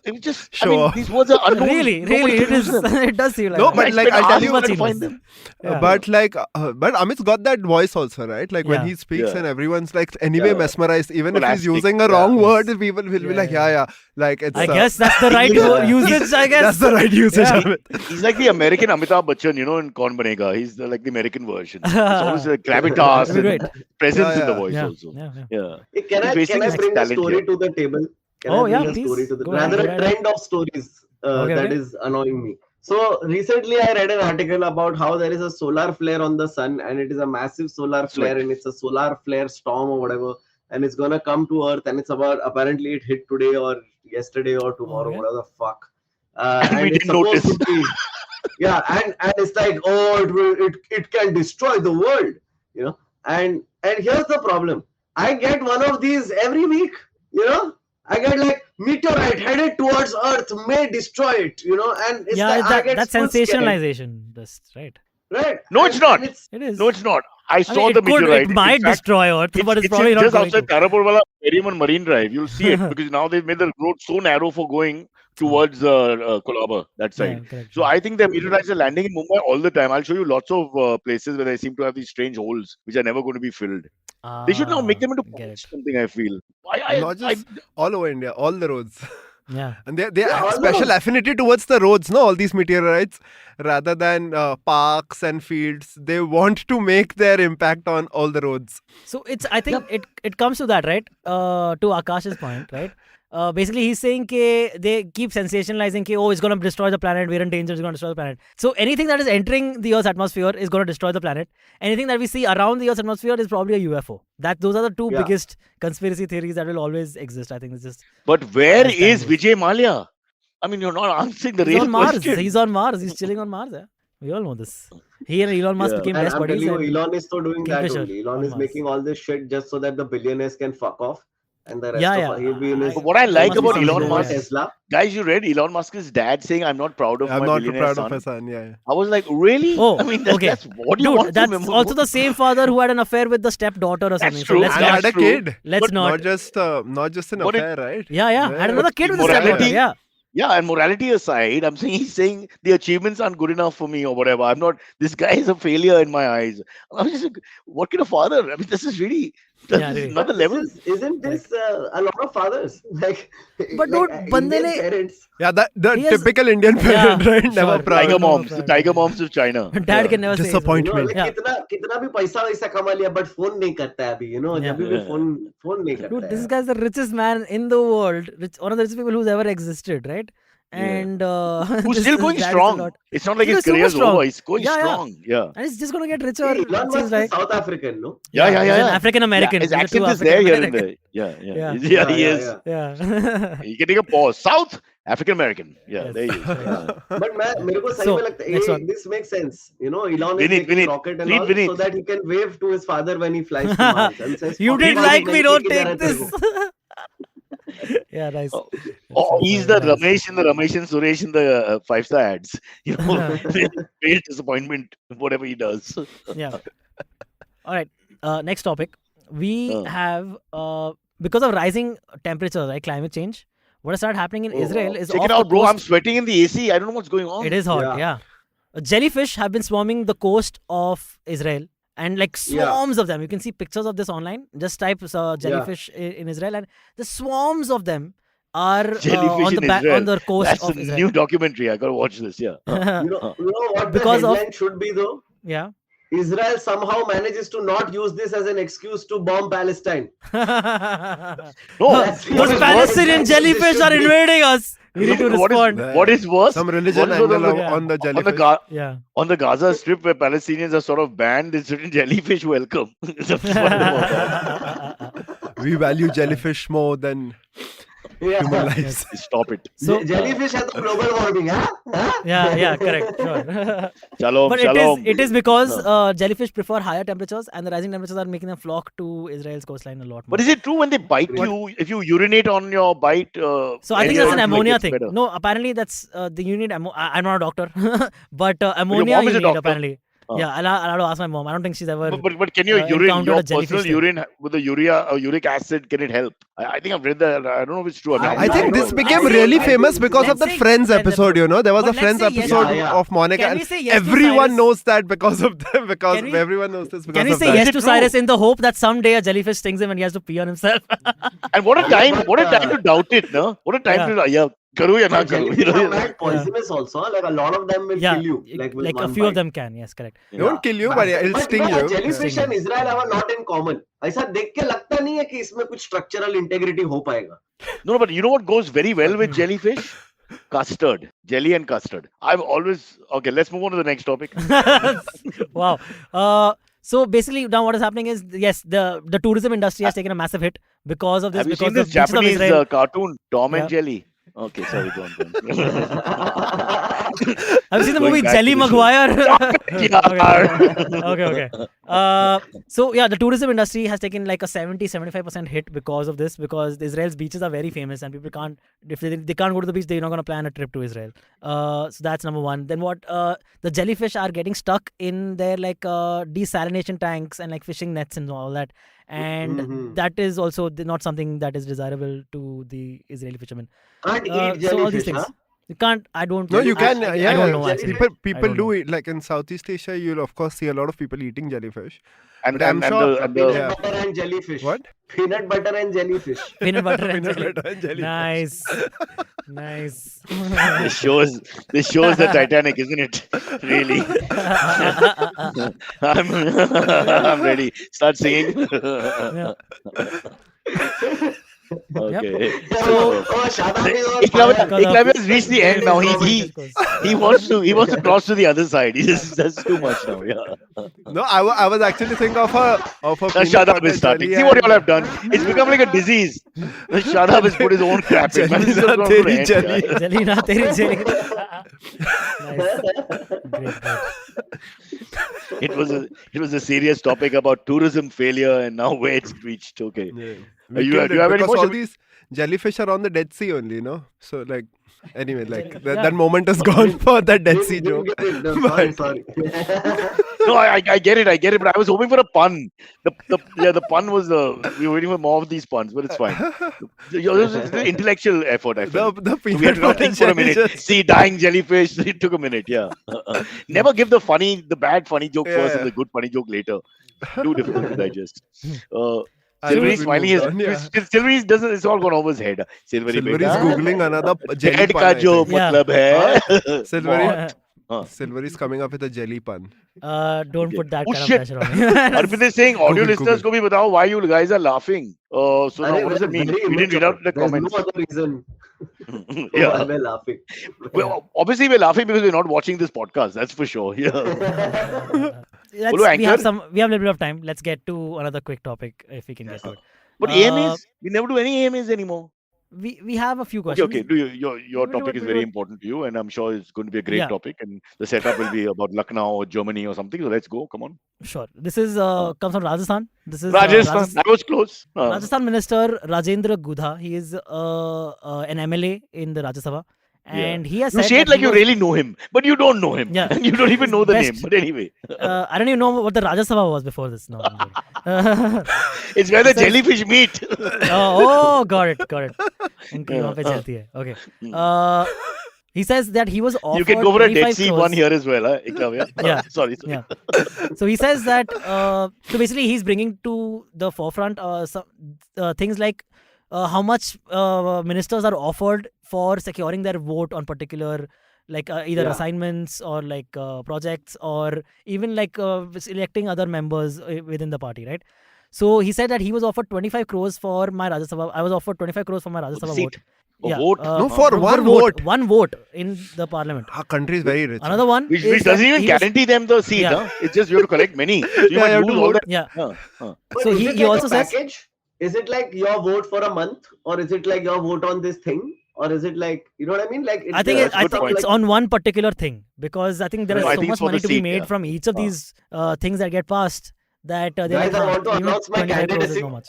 It just, I Show mean, off. these words are unknown. Really, Nobody it can use is. them. It does seem like No, that. but I like spend I'll tell hours you, Too much trying to find English. them. Yeah. but like, but Amit's got that voice also, right? Like when Yeah. he speaks Yeah. and everyone's like anyway Yeah. mesmerized, even if he's Monastic. using a Yeah. wrong Yes. word, people will be Yeah, like, yeah, yeah, like it's. I guess that's the right Yeah. usage. I guess That's the right usage Yeah. of it. He's like the American Amitabh Bachchan, in Kaun Banega. He's like the American version. It's always a gravitas That'd be and great. presence Yeah, in the yeah. voice Yeah. also. Yeah. Yeah. Yeah. Hey, Can He's I wasting can I his bring a talent story here. to the table? Can Oh I yeah, bring a please. story to the Go ahead. rather Go a right ahead. trend of stories Okay, that okay. is annoying me. So recently I read an article about how there is a solar flare on the sun and it is a massive solar flare Sweat. and it's a solar flare storm or whatever and it's gonna come to Earth and it's about apparently it hit today or yesterday or tomorrow, Okay. whatever the fuck. And we And it's didn't supposed notice. to be and it's like it can destroy the world, and here's the problem. I get one of these every week, I get like meteorite headed towards Earth may destroy it, and it's Yeah, like I get that's full scared, sensationalization. That's right. right? No, it's not. And it's It is. No, it's not. I I saw mean, the it could. meteorite. It In might fact, destroy Earth, but it's it's probably not just going outside to. Tarapur Marine Marine Drive. You'll see it because now they've made the road so narrow for going towards Colaba, that Yeah, side. correct. So I think the meteorites are landing in Mumbai all the time. I'll show you lots of places where they seem to have these strange holes which are never going to be filled. They should now make them into Get it. something. I feel. Not just all over India, all the roads. Yeah. And they Yeah, have all special those. affinity towards the roads, no? All these meteorites, rather than parks and fields, they want to make their impact on all the roads. So it's. I think it comes to that, right? To Akash's point, right? Basically, he's saying that they keep sensationalizing that, oh, it's going to destroy the planet, we're in danger, it's going to destroy the planet. So anything that is entering the Earth's atmosphere is going to destroy the planet. Anything that we see around the Earth's atmosphere is probably a UFO. Those are the two Yeah. biggest conspiracy theories that will always exist. I think it's just. But where As time is goes. Vijay Mallya? I mean, you're not answering the He's real on Mars. question. He's on Mars. He's chilling on Mars. Yeah. We all know this. He and Elon Musk Yeah. became And best I'm buddies. telling you, and- Elon is still doing that Kingfisher only. Elon on is Mars. making all this shit just so that the billionaires can fuck off, and the rest Yeah, of yeah. he'll be in his. But what I There like must be about something Elon there, Musk, yeah. Tesla. guys, you read Elon Musk's dad saying, "I'm not proud of I'm my not billionaire proud son." of my son. Yeah. I was like, really? Oh, I mean, that's, okay. that's what do you Dude, want that's from him? also the same father who had an affair with the stepdaughter or something. true. So let's And That's not. had a true. kid. Let's But not. Not just an But it- affair, right? Yeah, yeah. Had another kid with the Morality- stepdaughter. Yeah. Yeah, and morality aside, he's saying the achievements aren't good enough for me or whatever. I'm not. This guy is a failure in my eyes. I was just like, what kind of father? I mean, this is really Yeah, this is really. another level. Isn't this a lot of fathers? Like, But dude, bande Indian ne- parents. Yeah, the He has- typical Indian parent, Yeah, right? sure. Never proud. Tiger no, moms, no, the no, tiger no. moms of China. Dad Yeah. can never say. Disappointment. Like, Yeah. कितना भी पैसा वैसा कमा लिया, but phone नहीं करता है अभी, Yeah. जब भी phone नहीं करता Dude, this है. guy's the richest man in the world. One of the richest people who's ever existed, right? And Who's this- still this going dad is a strong? lot. It's not like He's his super career's strong. over. He's going Yeah, yeah. strong. Yeah. And he's just gonna get richer. Elon It seems Musk is like. South African, no? Yeah, he's an yeah. African American. His He's a accent true is there here and African-American. there. Yeah. Yeah. He is. Yeah. You can take a pause. South African American. Yeah, Yes. there he is. Yeah. But मेरे को सही So, में लगता next है one. this makes sense. Elon is Vineet, making Vineet. rocket and Read all Vineet. so that he can wave to his father when he flies to Mars and says, You "Fuck didn't Mars, like me, नहीं don't लेके जा take रहा है तेरे this. को." Yeah, nice. Oh, he's the Nice. Ramesh and Suresh in the 5-star ads. Great disappointment, whatever he does. Yeah. All right. Next topic. We Uh. have because of rising temperatures, like climate change. What has started happening in Oh, Israel wow. is Check off it the out, bro. I'm coast- sweating in the AC. I don't know what's going on. It is hot. Yeah. Yeah. Jellyfish have been swarming the coast of Israel. And like swarms of them. You can see pictures of this online. Just type jellyfish in Israel, and the swarms of them are Jellyfish on in Israel. on the coast That's of a Israel. new documentary. I gotta watch this. Yeah. You know what Because the of- headline should be though? Yeah. Israel somehow manages to not use this as an excuse to bomb Palestine. No, That's- what Those is Palestinian worse? jellyfish are invading us. We need to What is- respond. What is worse? Some religion What is angle on the- on the on the jellyfish. Yeah. on the Gaza Strip, where Palestinians are sort of banned, it's written jellyfish welcome. That's what about that. We value jellyfish more than human Yeah. lives. Stop it. So Jellyfish has the global warming, huh? yeah, correct, sure. Shalom, But shalom. it is because jellyfish prefer higher temperatures, and the rising temperatures are making them flock to Israel's coastline a lot more. But is it true when they bite you, if you urinate on your bite? So I think area, that's an it ammonia gets thing. better? No, apparently that's you need I'm not a doctor, but Your ammonia mom you is a need doctor. apparently. Yeah, I'll have to ask my mom. I don't think she's ever. But can your urine, encountered your a jellyfish personal thing. urine with the uric acid, can it help? I think I've read that. I don't know if it's true. I think this don't- became let's really say- famous because of let's the say Friends Friends episode, you know. There was But a let's Friends say yes episode to- Yeah. of Monica, Can and we say yes to everyone Cyrus? knows that because of them, because Can we- everyone knows this because Can we of say that. yes Is to it true? Cyrus in the hope that someday a jellyfish stings him and he has to pee on himself? And what a time! but, What a time to doubt it, no? What a time to karu ya na But karu. jellyfish are mad poisonous also. Like a lot of them will Yeah, kill you. Like with a one few of bite. them can. Yes, correct. It won't kill you, but it'll sting you know, you. Jellyfish Sting and you. Israel are not in common. ऐसा देख के लगता नहीं है कि इसमें कुछ structural integrity हो पाएगा. No, but you know what goes very well with jellyfish? Custard, jelly and custard. I've always okay. Let's move on to the next topic. Wow. So basically, now what is happening is yes, the tourism industry has taken a massive hit because of this. Have you because seen the this beaches of Japanese Israel. cartoon Tom Yeah. and Jelly? Okay, sorry, go on. Have you seen the Going movie back Jelly to the show. Maguire? Okay. So yeah, the tourism industry has taken like a 70-75% hit because of this, because Israel's beaches are very famous and people can't, if they can't go to the beach, they're not going to plan a trip to Israel. So that's number one. Then what, the jellyfish are getting stuck in their like desalination tanks and like fishing nets and all that. And Mhm. that is also not something that is desirable to the Israeli fishermen. Can't eat So all these jellyfish, things. huh? You can't, I don't. No, you can. I Yeah, don't know actually. People don't do know. eat. Like in Southeast Asia, you'll of course see a lot of people eating jellyfish. And But I'm and sure- the Peanut Yeah. butter and jellyfish. What? Peanut butter and jellyfish. Peanut butter and Peanut jelly. butter and jellyfish. Nice. Nice. this shows the Titanic, isn't it? Really. I'm ready. Start singing. Yeah. Okay. Shadab is on Ekalavya fire. Ekalavya has reached the end now. Of course. He wants to cross to the other side. That's too much now. Yeah. No, I was actually thinking of a peanut Shadab butter is starting. jelly See what you and- all have done. It's become like a disease. Shadab has put his own crap in. Man, Jelly this is na not teri gonna end, jelly. yeah. Jelly na teri jelly. Nice. Great. It was a serious topic about tourism failure and now where it's reached. Okay. Yeah. You We killed do you it have any because more? all Shall we- these jellyfish are on the Dead Sea only, you know. So like, anyway, like Yeah. that moment is gone for that Dead Sea Didn't joke. get it. No, sorry, But- sorry. No, I get it, but I was hoping for a pun. The pun was we were waiting for more of these puns, but it's fine. It was an intellectual effort, I felt. The So we had peanut to now butter think for a jelly minute. just- See, dying jellyfish. It took a minute. Yeah. Never give the bad funny joke first Yeah. and the good funny joke later. Too difficult to digest. I Silvery think we smiling moved is on, yeah. Silvery doesn't. It's all gone over his head. Silvery Silvery is beta. googling another jelly Head pun. का I जो think. Yeah. मतलब है. Silvery, Huh. Silvery is coming up with a jelly pun. Don't Okay. put that Oh, kind of shit. pressure on me. Arpit is saying audio Google, listeners को भी बताओ why you guys are laughing. So now Arey, what does it mean? very We didn't read out the There's comments. no other reason why Yeah. we're laughing. Well, obviously we're laughing because we're not watching this podcast. That's for sure. Yeah. Let's, Follow we have Anchor. a little bit of time. Let's get to another quick topic if we can get to it. But Uh, AMAs, we never do any AMAs anymore. We have a few Okay, questions. okay. Do your We'll do topic it, is we'll very do it. important to you, and I'm sure it's going to be a great Yeah. topic. And the setup will be about Lucknow or Germany or something. So let's go. Come on. Sure. This is comes from Rajasthan. This is Rajasthan. I was close. Rajasthan Minister Rajendra Gudha. He is an MLA in the Rajya Sabha, and he has You said say it that like he you was- really know him, but you don't know him. Yeah. And you don't even know the Best. name. But anyway, I don't even know what the Rajya Sabha was before this. No. I'm joking. it's where the jellyfish meet. oh, got it. उनकी Yeah. वहाँ पे चलती है. Okay. He says that he was offered You can go for a Dead 25 Sea crores. one here as well, huh, Ekalavya? Yeah. Sorry. Yeah. So he says that so basically he's bringing to the forefront some things like how much ministers are offered for securing their vote on particular like either Yeah. assignments or like projects or even like electing other members within the party, right? So he said that he was offered 25 crores for my Rajya Sabha. I was offered 25 crores for my Rajya Sabha Seat. vote. A vote? No, for one vote. One vote in the parliament. Our country is very rich. Another one Which is doesn't that even he was- guarantee them the seat. Yeah. Huh? It's just you have to collect many. So you Yeah, might you have lose to all vote. that. Yeah. But So is he it like also a says- package? Is it like your vote for a month, or is it like your vote on this thing, or is it like, you know what I mean? Like I think that's a I good think point. it's on one particular thing because I think there is No, I so think much it's for money the to be seat, made yeah. from each of these things that get passed that they're Guys, like, I want to even announce my 25 crores is candidacy so much.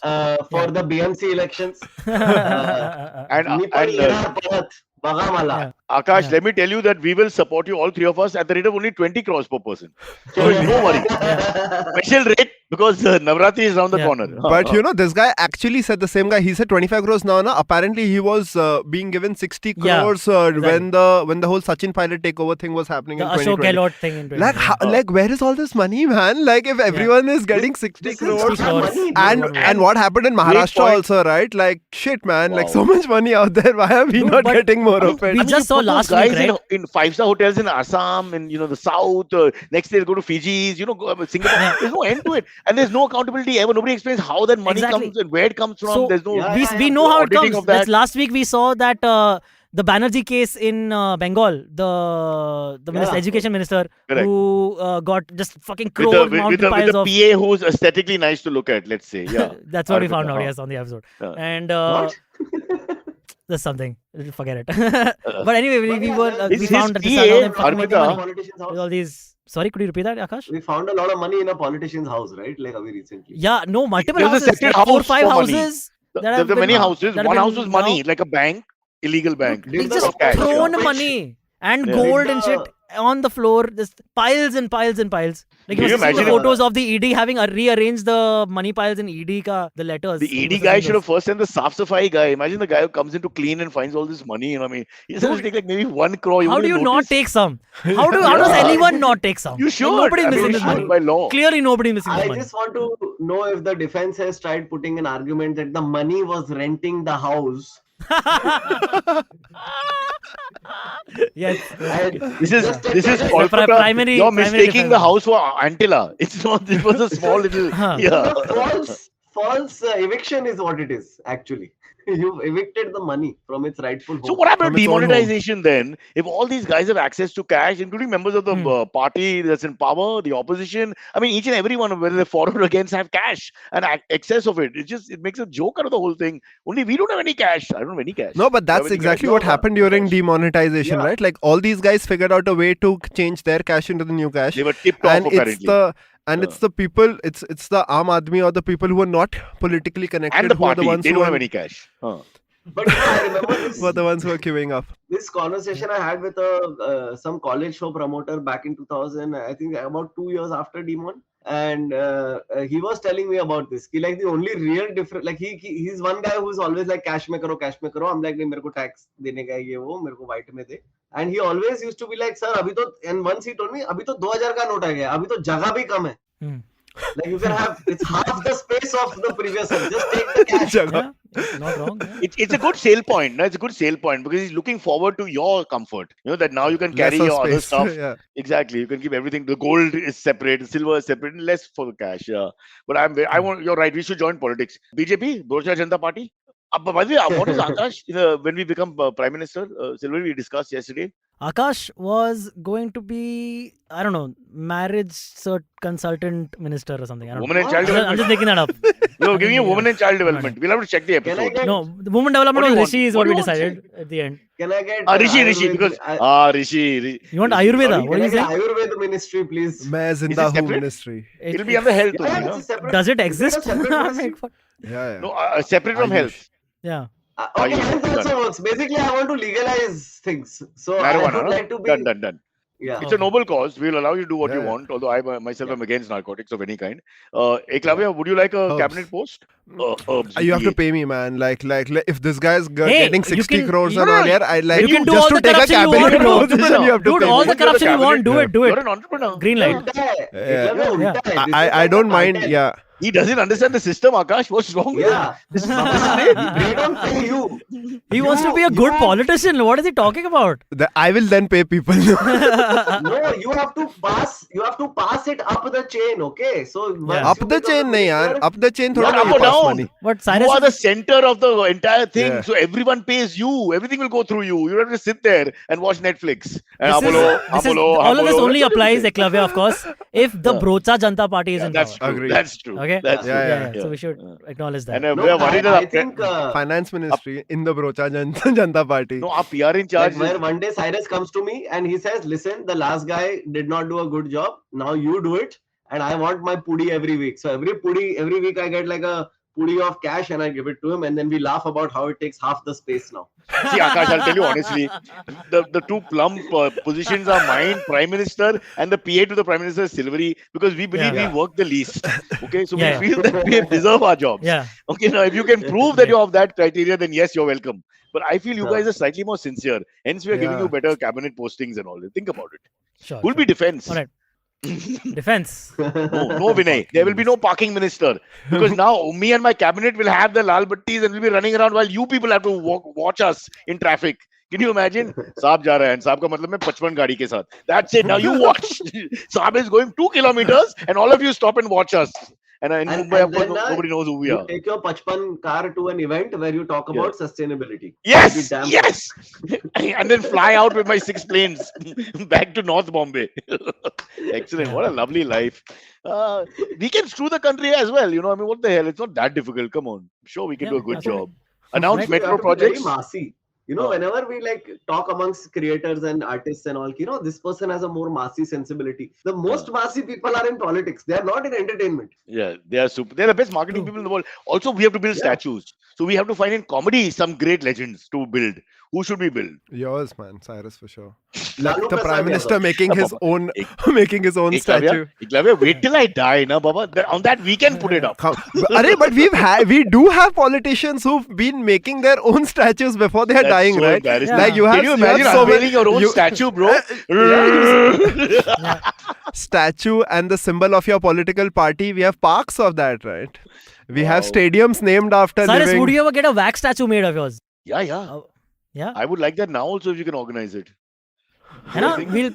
for the BMC elections. And Nipalira Parat, Bagamala. Yeah. Akash, Yeah. let me tell you that we will support you, all three of us, at the rate of only 20 crores per person. So no worry. Special rate because Navratri is around the Yeah. corner. But this guy actually said, the same guy, he said 25 crores now. Apparently he was being given 60 Yeah, crores when the whole Sachin pilot takeover thing was happening The in Ashok 2020. Gehlot thing in 2020. Like, like, where is all this money, man? Like, if everyone is getting 60 This is crores, 60 crores. money, and dude. and what happened in Maharashtra point. also, right? Like, shit, man. Like, Wow. so much money out there. Why are we Dude, not but getting more of it? we you just saw put those last guys week, right? in five-star hotels in Assam, in the south. Next they'll go to Fiji's, Singapore. Yeah. There's no end to it, and there's no accountability ever. Nobody explains how that money Exactly. comes and where it comes from. So There's no we know how it auditing comes. of that. Last week we saw that the Banerjee case in Bengal, the minister, education minister, Correct. who got just fucking with crore a mountain piles PA of. who's aesthetically nice to look at. Let's say, yeah. That's what we found out, Arpita, yes, on the episode. Yeah. And What? that's something. Forget it. But anyway, we His found that PA, this is how they fucking make the Arpita, money Politician's with house. all these. Sorry, could you repeat that, Akash? We found a lot of money in a politician's house, right? Like very recently. Yeah, no, multiple There was a houses, separate like 4 or house 5 for money. houses. that There have were many been- houses. that have One been house was money, now- like a bank, illegal bank. They Did just the cash, thrown yeah. money and Yeah. gold Did and the- shit on the floor, just piles and piles and piles. Like Can you you see the imagine photos of the ED having rearranged the money piles in ED the letters. The ED guy should have first sent the Saf Safai guy. Imagine the guy who comes in to clean and finds all this money. I mean, he's supposed to take like maybe 1 crore. How do you not notice? take some? How does Yeah. anyone not take some? You should. Nobody I mean, missing you this should money. by law. Clearly, nobody missing this I money. just want to know if the defense has tried putting an argument that the money was renting the house. Yes. And This is just Kolkata. primary- You're primary mistaking the defense. house for Antilla. It's not. This was a small little. Huh. Yeah. false eviction is what it is actually. You've evicted the money from its rightful home. So what happened From to its own home. demonetization then? If all these guys have access to cash, including members of the Hmm. party that's in power, the opposition, I mean, each and every one, whether they're for or against, have cash and excess of it. It makes a joke out of the whole thing. Only we don't have any cash. I don't have any cash. No, but Do you have that's any exactly cash? what No, happened no during cash. demonetization, Yeah. right? Like, all these guys figured out a way to change their cash into the new cash. They were tipped off And apparently. it's the people, it's the Aam Aadmi or the people who are not politically connected, And the who are the party, ones they who don't have are, any cash. Huh. But I remember this, who are the ones who are queuing up. this conversation I had with some college show promoter back in 2000, I think about 2 years after Demon. And he was telling me about this. Ki, like the only real difference, like he's one guy who's always like cash mein karo, cash mein karo. I'm like, nahi, mere ko tax dene ka hai ye wo, mere ko white mein de. And he always used to be like, sir, abhi to, and once he told me, abhi to 2000 ka note aa gaya, abhi to jagah bhi kam hai. Hmm. Like you can have, it's half the space of the previous one. Just take the cash. Jagah. Yeah, not wrong. Yeah. It's a good sale point. No? It's a good sale point because he's looking forward to your comfort. You know that now you can carry Lesser your other space. stuff. Yeah. Exactly. You can keep everything. The gold is separate, the silver is separate, and less for the cash. Yeah. But you're right. We should join politics. BJP, Bharatiya Janata Party. But by the way, what is Aakash? When we become Prime Minister, Silver, we discussed yesterday. Akash was going to be, I don't know, marriage consultant minister or something. I don't Women and know. child I'm development. just making that up. You're giving a Yeah. women and child development. We'll have to check the Can I episode. get, No, the woman development What do you was want? Rishi is What what do we you want, decided at the end. can I get Rishi, Ayurved- because Rishi. You want Ayurveda? What Can are I you get saying? Ayurveda ministry, please? Main it Zinda Hu separate? ministry. It'll be under health Yeah, only, it's no? a separate, Does it is exist? a separate I ministry? mean, Yeah, yeah. No, separate from Ayush. health. yeah. Okay, Ayush, health done. also works. Basically, I want to legalize things. So I Marijuana, would no? like to be. Done. Yeah. It's a noble cause. We'll allow you to do what you Yeah. want. Although I myself am against narcotics of any kind. Ekalavya, would you like a Herbs. cabinet post? Herbs. You have to PH. pay me, man. Like if this guy's Hey, getting you 60 can- crores you- or earlier, I like You can do just all to the take a corruption you want, cabinet bro. position. You have to Dude, pay all me. the corruption you want, do cabinet. it, do You're it. an entrepreneur. Green light. Unta hai. Yeah. Eklavya, unta Yeah. hai. This is I like don't a mind. cartel. Yeah. He doesn't understand the system, Akash. What's wrong with him? Yeah. They don't pay you. He wants to be a good politician. What is he talking about? I will then pay people. No, you have to pass. You have to pass it up the chain. Okay. So once Yeah. Up you the become chain, a nahi yaar. minister, Up the chain, thoda Not nahi up or pass down. money. But You Cyrus are the center of the entire thing, Yeah. so everyone pays you. Everything will go through you. You don't have to sit there and watch Netflix. And all of this only applies, Ekalavya, of course, if the Yeah. Brocha Janata Party is in That's power. true. Agreed. That's true. Okay? That's Yeah, true. yeah. So we should acknowledge that. And No, we are worried I that think Finance ministry in the Brocha Janata Party. no, our PR in charge. like where one day Cyrus comes to me and he says, "Listen, the last guy did not do a good job. Now you do it, and I want my pudi every week. So every week I get like a pudi of cash and I give it to him, and then we laugh about how it takes half the space now. See, Akash, I'll tell you honestly, the two plum positions are mine, Prime Minister, and the PA to the Prime Minister is Silvery, because we believe we work the least. Okay, so we feel that we deserve our jobs. Yeah. Okay, now if you can prove that you're of that criteria, then yes, you're welcome. But I feel you guys are slightly more sincere. Hence, we are giving you better cabinet postings and all. Think about it. Sure. Who'll be defense? All right. Defense. No, Vinay. There will be no parking minister, because now me and my cabinet will have the lal battis and we'll be running around while you people have to watch us in traffic. Can you imagine? Saab ja raha hai, and saab ka matlab mein 55 gaadi ke saath. That's it. Now you watch. Saab is going 2 kilometers and all of you stop and watch us. And in Mumbai, of course, nobody knows who we are. You take your 55 car to an event where you talk about sustainability. Yes, yes. And then fly out with my 6 planes back to North Bombay. Excellent. What a lovely life. We can screw the country as well. You know, I mean, what the hell? It's not that difficult. Come on. Sure, we can do a good job. Announce metro projects. Very massy. You know, whenever we like talk amongst creators and artists and all, you know, this person has a more massy sensibility. The most massy people are in politics. They are not in entertainment. Yeah, they are super. They're the best marketing people in the world. Also, we have to build statues. So we have to find in comedy some great legends to build. Who should we build? Yours, man, Cyrus, for sure. Lalu The Prasad Prime Minister Yadav. making his own statue. Ekalavya, wait till I die, na, Baba. On that we can put it up. But we do have politicians who've been making their own statues before they're dying, so right? embarrassing. Like Can you imagine unveiling your own statue, bro? Statue and the symbol of your political party. We have parks of that, right? We have stadiums named after Cyrus, living. would you ever get a wax statue made of yours? Yeah. Yeah. I would like that now also if you can organize it. We'll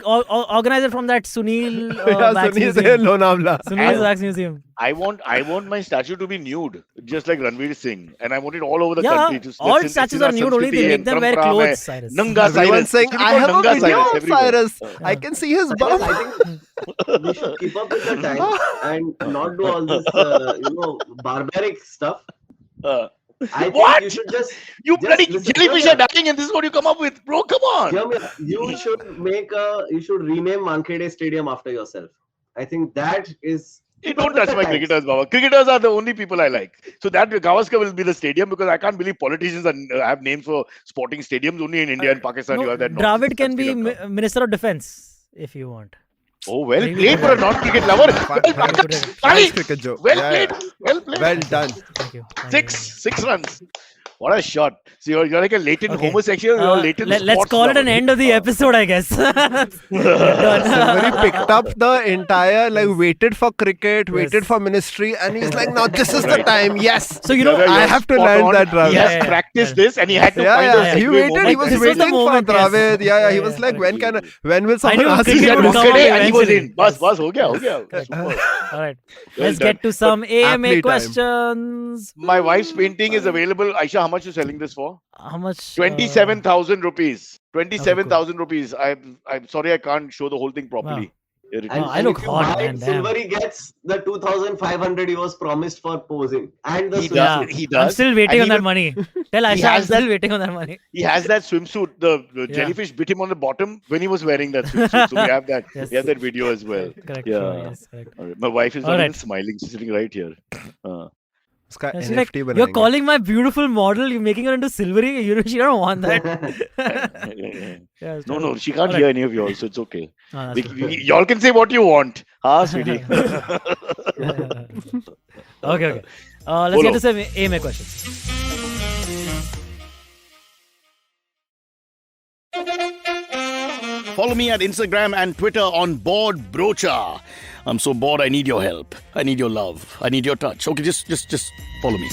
organize it from that Sunil Wax Sunil Museum. Lonavla. Sunil's Wax Museum. I want my statue to be nude, just like Ranveer Singh, and I want it all over the country. All statues are nude, only they make them wear clothes, Cyrus. Nanga Everyone's Cyrus. saying, I have a video of Cyrus. Yeah. I can see his bum. I think we should keep up with the time and not do all this, barbaric stuff. I think What? you should just Bloody listen, jellyfish are dying, and this is what you come up with, bro. Come on. you should rename Wankhede Stadium after yourself. I think that is. Hey, don't touch my cricketers, Baba. Cricketers are the only people I like. So that Gavaskar will be the stadium, because I can't believe politicians have names for sporting stadiums. Only in India and Pakistan you have that. Dravid can be Minister of Defense if you want. Oh, well played for a non-cricket lover. Nice cricket joke. Well played. Well done. Thank you. 6 runs. What a shot. So you're like a latent homosexual. You're latent let's call it an end of the episode, I guess. Somebody picked up the entire, waited for cricket, waited for ministry, and he's like, now this is the time. Yes. So, I have to learn that, Dravid. He has practiced this, and he had to find a He segue waited. moment. He was This was the waiting for moment, Dravid. yes. He was like, when will I someone knew ask cricket He him? had would come Wankhede up and he was eventually. in. Bas, ho gaya. Super. All right. Well Let's done. get to some AMA Aptly questions. My wife's painting is available. Aisha, how much are you selling this for? How much? 27,000 rupees. 27,000 rupees. I'm sorry I can't show the whole thing properly. Here it And is. I look if you hot, buy man, it, damn. Silvery gets the 2,500 he was promised for posing. And the He swimsuit. does. He I'm does. still waiting And on that even- money. Tell Aisha I'm has still that- waiting on that money. He has that swimsuit. The jellyfish bit him on the bottom when he was wearing that swimsuit. So we have that. Yes. We have that video as well. Correct. Yeah. Yes, correct. All right. My wife is All not right. even smiling. She's sitting right here. Uska And she's NFT like, banayenge. you're calling my beautiful model, you're making her into silvery. She don't want that. Yeah, it's No, true. she can't All hear right. any of yours, so it's okay. Oh, that's true. Y'all can say what you want. Sweetie? Okay. Let's get to some AMA questions. Follow me at Instagram and Twitter on Bored Brocha. I'm so bored, I need your help. I need your love. I need your touch. Okay, just follow me.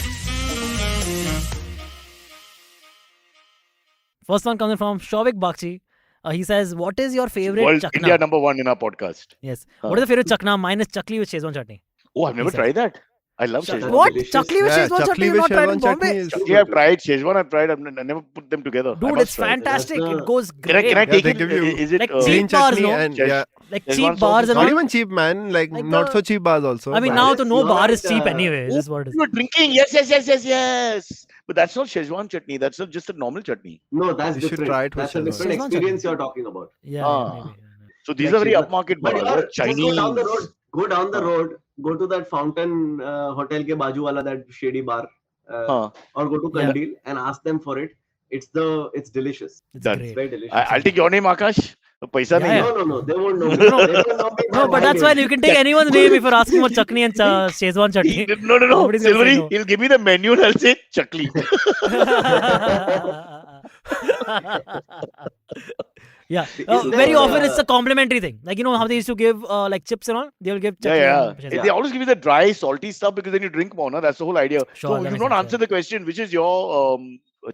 First one comes from Shavik Bakshi. He says, what is your favorite World chakna? India #1 in our podcast. Yes. What is the favorite chakna minus chakli with Shezwan chutney? Oh, I've never He tried that. I love Shezwan. What? delicious. Chakli with Shezwan chutney? chakli You've with not tried in Shezwan chutney Bombay? is... Yeah, I've tried Shezwan. I've tried. I've never put them together. I Dude, must it's try. fantastic. That's It goes Can I great. take they it? give you Is it like green cheap bars, chutney no? and Yes. Like Shezwan cheap sauce bars is and not all. even cheap, man. Like Like not the- so cheap bars also. I mean, but- now to no You bar are is cheap the- anyway. This is what it is. You were drinking. Yes. But that's not Shezwan chutney. That's not just a normal chutney. No, that's You should different. try it with That's a Shezwan. different Shezwan experience you're talking about. Yeah, Ah. maybe. So these are very Shezwan. upmarket But bars. you are, just Chinese. go down the road. Go down the road go to that Fountain Hotel ke baaju wala, that shady bar, Huh. or go to Yeah. Kandil and ask them for it. It's delicious. It's Done. It's great. very delicious. I'll take your name, Aakash. Paisa Yeah, nahi yeah. hai. No, they won't know me. No. They will know me by No, but my that's name. fine. You can take anyone's name if you're asking for chutney and Szechuan chutney. No. Nobody's gonna say Silvery, no. he'll give me the menu and I'll say chakli. Yeah. Is Very there, often it's a complimentary thing. Like, you know how they used to give like chips and all? They will give chutney Yeah. and Szechuan. Yeah. They always give you the dry, salty stuff because then you drink more. No? That's the whole idea. Sure, So that you've makes not sense, answered the question. Which is your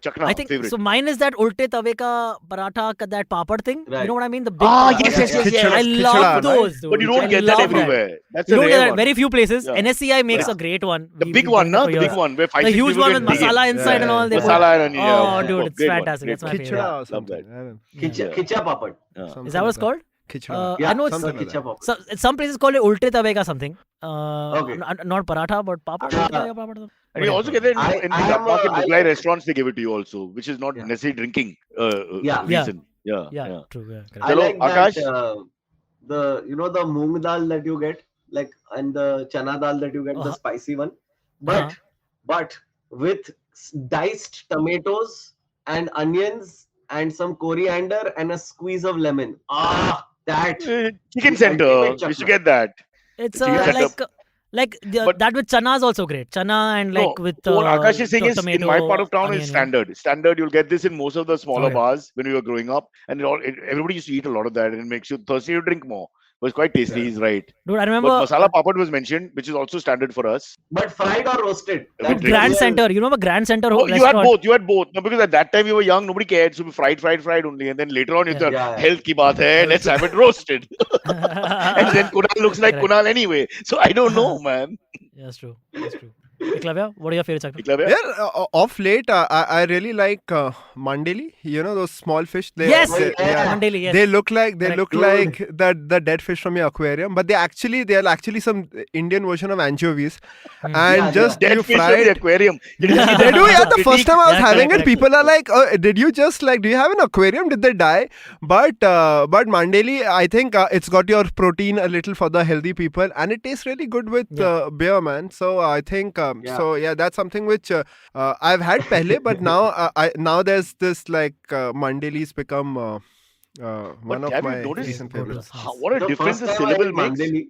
chakna I think favorite? so. Mine is that ulte tawe ka paratha, that papad thing. You Right. know what I mean? The big. Yes. Khichda, I khichda, love right? those, dude. But you don't I get that love everywhere. That's You a don't get rare that one. very few places. Yeah. NSCI makes Yeah. a great one. The We've big been one, doing it no? for The big years. one where five, The six huge people one get with dig in. masala inside and all. They put. Masala and Oh, yeah. dude, it's Great one, fantastic. great That's my one. favorite. Khichda or Love something. that. I don't Yeah. Khicha papad. Yeah. something Is that what it's like called? Khichda. Yeah, I know it's something like khicha that. papad. some places call it ulte tawe ka something. Okay. Not paratha, but papad. Uh, Ulte tawe ka papad. And But you yeah. also get it in I the am upmarket I Mughlai like, restaurants, they give it to you also, which is not yeah, necessarily drinking yeah. reason. Yeah. Yeah, true. Yeah, correct. I Chalo, like Aakash. that the the moong dal that you get, like, and the chana dal that you get, the Uh-huh. spicy one, Uh-huh. but with diced tomatoes and onions and some coriander and a squeeze of lemon. That Chicken the center. ultimate You should chakna. get that. It's Chicken Yes. center. But that with chana is also great. Chana and like no, with so what Akash is saying is in my part tomato, of town is onion. Yeah. standard. Standard, you'll get this in most of the smaller Okay. bars when we were growing up, and everybody used to eat a lot of that, and it makes you thirsty to drink more. But it's quite tasty. Yeah. He's right. Dude, I But remember masala papad was mentioned, which is also standard for us. But fried or roasted? With That's the Grand real. Center. You know the Grand Center Oh, you had restaurant? both. You had both. No, because at that time we were young, nobody cared. So we fried only, and then later on, it's Yeah. a Yeah. health ki baat hai. Let's have it roasted. And then Kunal looks like Correct. Kunal anyway. So I don't know, man. Yeah, that's true. That's true. Ekalavya, what are your favorite chakna? Ekalavya? Yeah, of late, I really like mandeli. You know those small fish. Yes! Yeah. Mandeli, yes. They look like Correct. like the dead fish from your aquarium, but they're actually some Indian version of anchovies, Hmm. and Yeah, just Dead you fish from fry the it. aquarium. They do, yeah. The first time I was Yeah, having correct, it, people are like, "Did you just like? Do you have an aquarium? Did they die?" But mandeli, I think it's got your protein a little for the healthy people, and it tastes really good with Yeah. beer, man. So I think Yeah. so. Yeah, that's something which I've had pehle, but now there's this like mandeli's become one of have you my noticed recent favorites. What a The difference first the time I syllable ate makes. mandeli,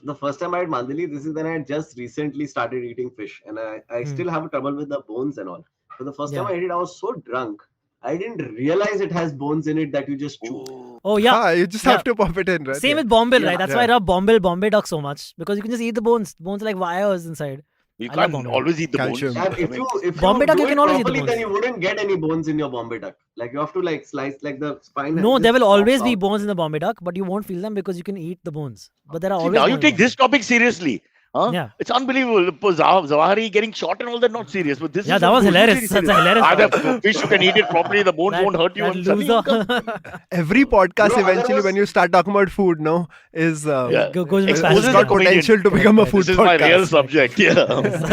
the first time I had mandeli, this is when I had just recently started eating fish, and I Hmm. still have trouble with the bones and all. But the first time Yeah. I ate it, I was so drunk, I didn't realize it has bones in it that you just chew. Oh. Oh, yeah. You just Yeah. have to pop it in, right? Same Yeah. with Bombay, Yeah. right? That's why I Yeah. love Bombay duck so much. Because you can just eat the bones. Bones are like wires inside. You I love can't Bombay. always eat the Calcium. bones. And I if mean, you Bombay duck, do you it can always eat the properly, then bones. you wouldn't get any bones in your Bombay duck. Like you have to like slice like the spine. No, just there will pops always be out. bones in the Bombay duck, but you won't feel them because you can eat the bones. But there are see, always now you bones in take this Bombay. topic seriously. Huh? Yeah. It's unbelievable. Zawahiri getting shot and all that, not serious. But this Yeah, is that was very hilarious. serious. That's a hilarious The fish, you can eat it properly. The bones won't hurt you. That And suddenly you come- loser. Every podcast No, eventually, otherwise- when you start talking about food, no, is Yeah. Goes with it's Exposes fashion. the got comedian. potential to become a food This is podcast. my real subject. Yeah.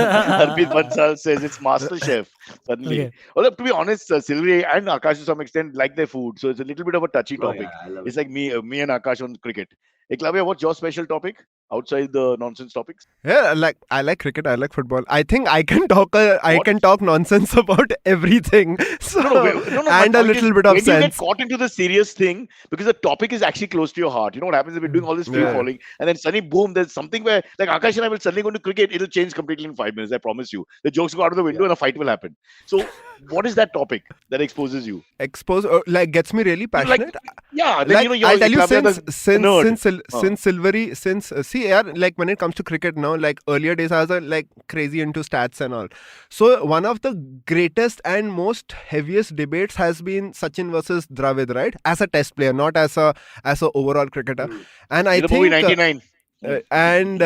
Harpreet Bansal says it's Master Chef. Suddenly. Okay. Although, to be honest, Silvery and Aakash to some extent like their food. So it's a little bit of a touchy Oh, topic. yeah, I love It's it. like me and Aakash on cricket. Ekalavya, what's your special topic outside the nonsense topics? Yeah, I like cricket. I like football. I think I can talk. I What? can talk nonsense about everything. So No, my and a point is, little bit of when you get sense. caught into the serious thing, because the topic is actually close to your heart. You know what happens if we're doing all this free Yeah. falling, and then suddenly, boom, there's something where, like Akash and I will suddenly go to cricket, it'll change completely in 5 minutes. I promise you. The jokes go out of the window and a fight will happen. So, what is that topic that exposes you? Expose like gets me really Like, passionate. yeah, then Like you know, you're I'll tell you Ekalavya the nerd. since Silvery see yeah, like when it comes to cricket now, like earlier days I was like crazy into stats and all. So one of the greatest and most heaviest debates has been Sachin versus Dravid, right? As a test player, not as a overall cricketer. And I In the movie think 99. and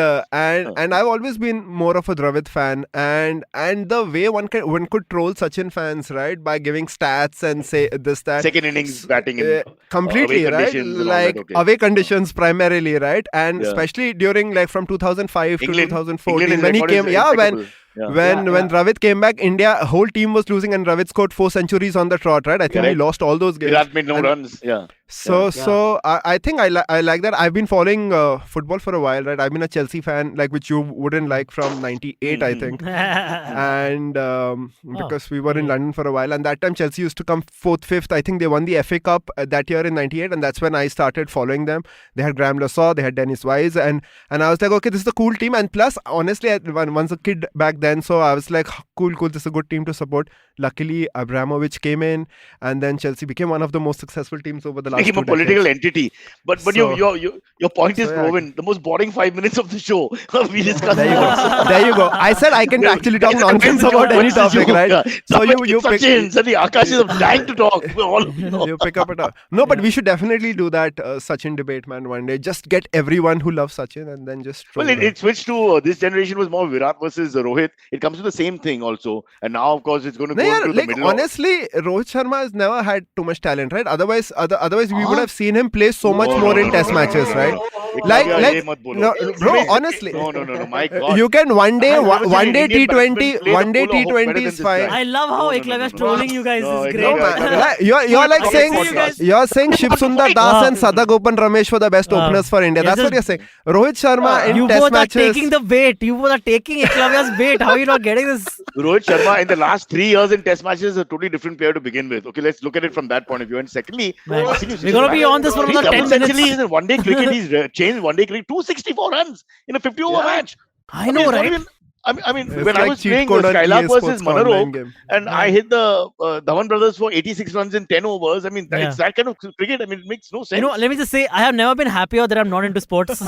I've always been more of a Dravid fan, and the way one could troll Sachin fans, right, by giving stats and say this that Second innings batting in completely away right, conditions and all like that, okay. away conditions primarily, right, and Yeah. especially during like from 2005 England- to 2014 England is when he recorded came, as yeah, when impeccable. when Ravit came back, India whole team was losing, and Ravit scored 4 centuries on the trot, right? I think we lost all those games. Virat made no runs. Yeah. So I think I like that. I've been following football for a while, right? I've been a Chelsea fan, like which you wouldn't like from '98, I think. And because we were in London for a while, and that time Chelsea used to come 4th, 5th. I think they won the FA Cup that year in '98, and that's when I started following them. They had Graham Lassaw, they had Dennis Wise, and I was like, okay, this is a cool team. And plus, honestly, I was a kid back then, so I was like, cool, this is a good team to support. Luckily, Abramovich came in, and then Chelsea became one of the most successful teams over the last 2 decades. A political entity. But your point is proven. The most boring 5 minutes of the show we discussed. There you go. I said I can actually talk nonsense about any topic, right? So you pick. Suddenly Aakash is dying to talk. You pick up it up. No, but we should definitely do that Sachin debate, man. One day, just get everyone who loves Sachin, and then just. Well, it switched to this generation was more Virat versus Rohit. It comes to the same thing also, and now of course it's going to go into the middle. Honestly, Rohit Sharma has never had too much talent, right? Otherwise we would have seen him play so much more in Test matches, right? No, bro. Honestly, no. My God, you can one day T20 is fine. I love how Ekalavya is trolling you guys. This is great. No, man. You're like saying Shiv Sundar Das and Sadagopan Ramesh were the best openers for India. That's what you're saying. Rohit Sharma in Test matches. You both are taking the bait. You both are taking Ekalavya's bait. How are you not getting this? Rohit Sharma in the last 3 years in Test matches is a totally different player to begin with. Okay, let's look at it from that point of view. And secondly, we're going to be on this for another 10 minutes. He's in one-day cricket. He's changed one-day cricket 264 runs in a 50-over match. I know, right? I mean, when I was playing Skylab versus Manaro, and I hit the Dhawan brothers for 86 runs in 10 overs. I mean, it's that kind of cricket. I mean, it makes no sense. You know, let me just say, I have never been happier that I'm not into sports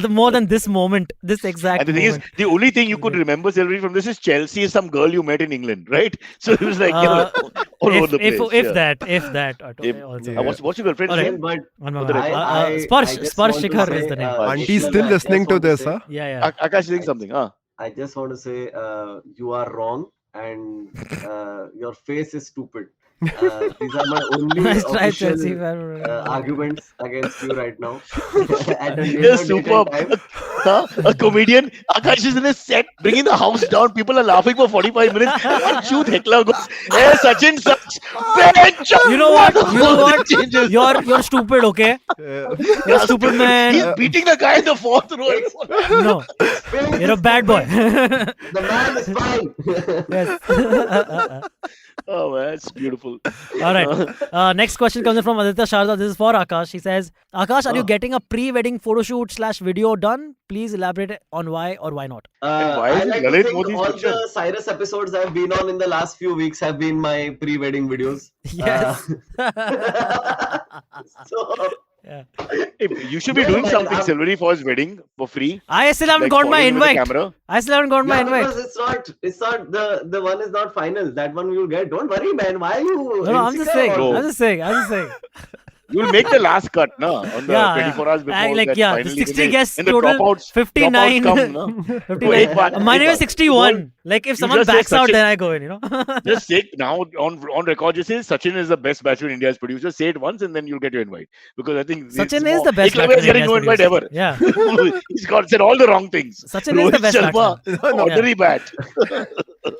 more than this moment, this exact And the thing is, the only thing you could remember, Sylvie, from this is Chelsea is some girl you met in England, right? So it was like, all over the place. If that. What's your girlfriend's name? Sparsh Shikhar is the name. Auntie's still listening to this, huh? Yeah. Akash is saying something, huh? I just want to say you are wrong and your face is stupid. These are my only official arguments against you right now. Yes, superb. A comedian. Aakash is in his set, bringing the house down. People are laughing for 45 minutes. One shoot, heckler goes, hey, Sachin sucks. You know what? You're stupid, okay? You're a stupid man. He's beating the guy in the 4th row. No. You're a bad boy. The man is fine. Yes. Oh, man, that's beautiful. All right. Next question comes in from Aditya Sharda. This is for Aakash. He says, Aakash, are you getting a pre-wedding photo shoot / video done? Please elaborate on why or why not. I like to think all the Cyrus episodes I've been on in the last few weeks have been my pre-wedding videos. Yes. Yeah. You should be doing something, Silvery, for his wedding for free. I still haven't got my invite. I still haven't got my invite. Because it's not the one is not final. That one we will get. Don't worry, man. Why are you? No, I'm just saying. You'll make the last cut, no? On the 24 hours before. The 60 guests total, 59. Come, no? 59. My name is 61. Like, if someone backs out, then I go in, you know? Just say it now on record. Just say Sachin is the best bachelor in India's producer. Say it once and then you'll get your invite. Because I think Sachin is the best bachelor in India's no invite ever. Yeah. He's said all the wrong things. Sachin is the best batsman. Ordinary bat.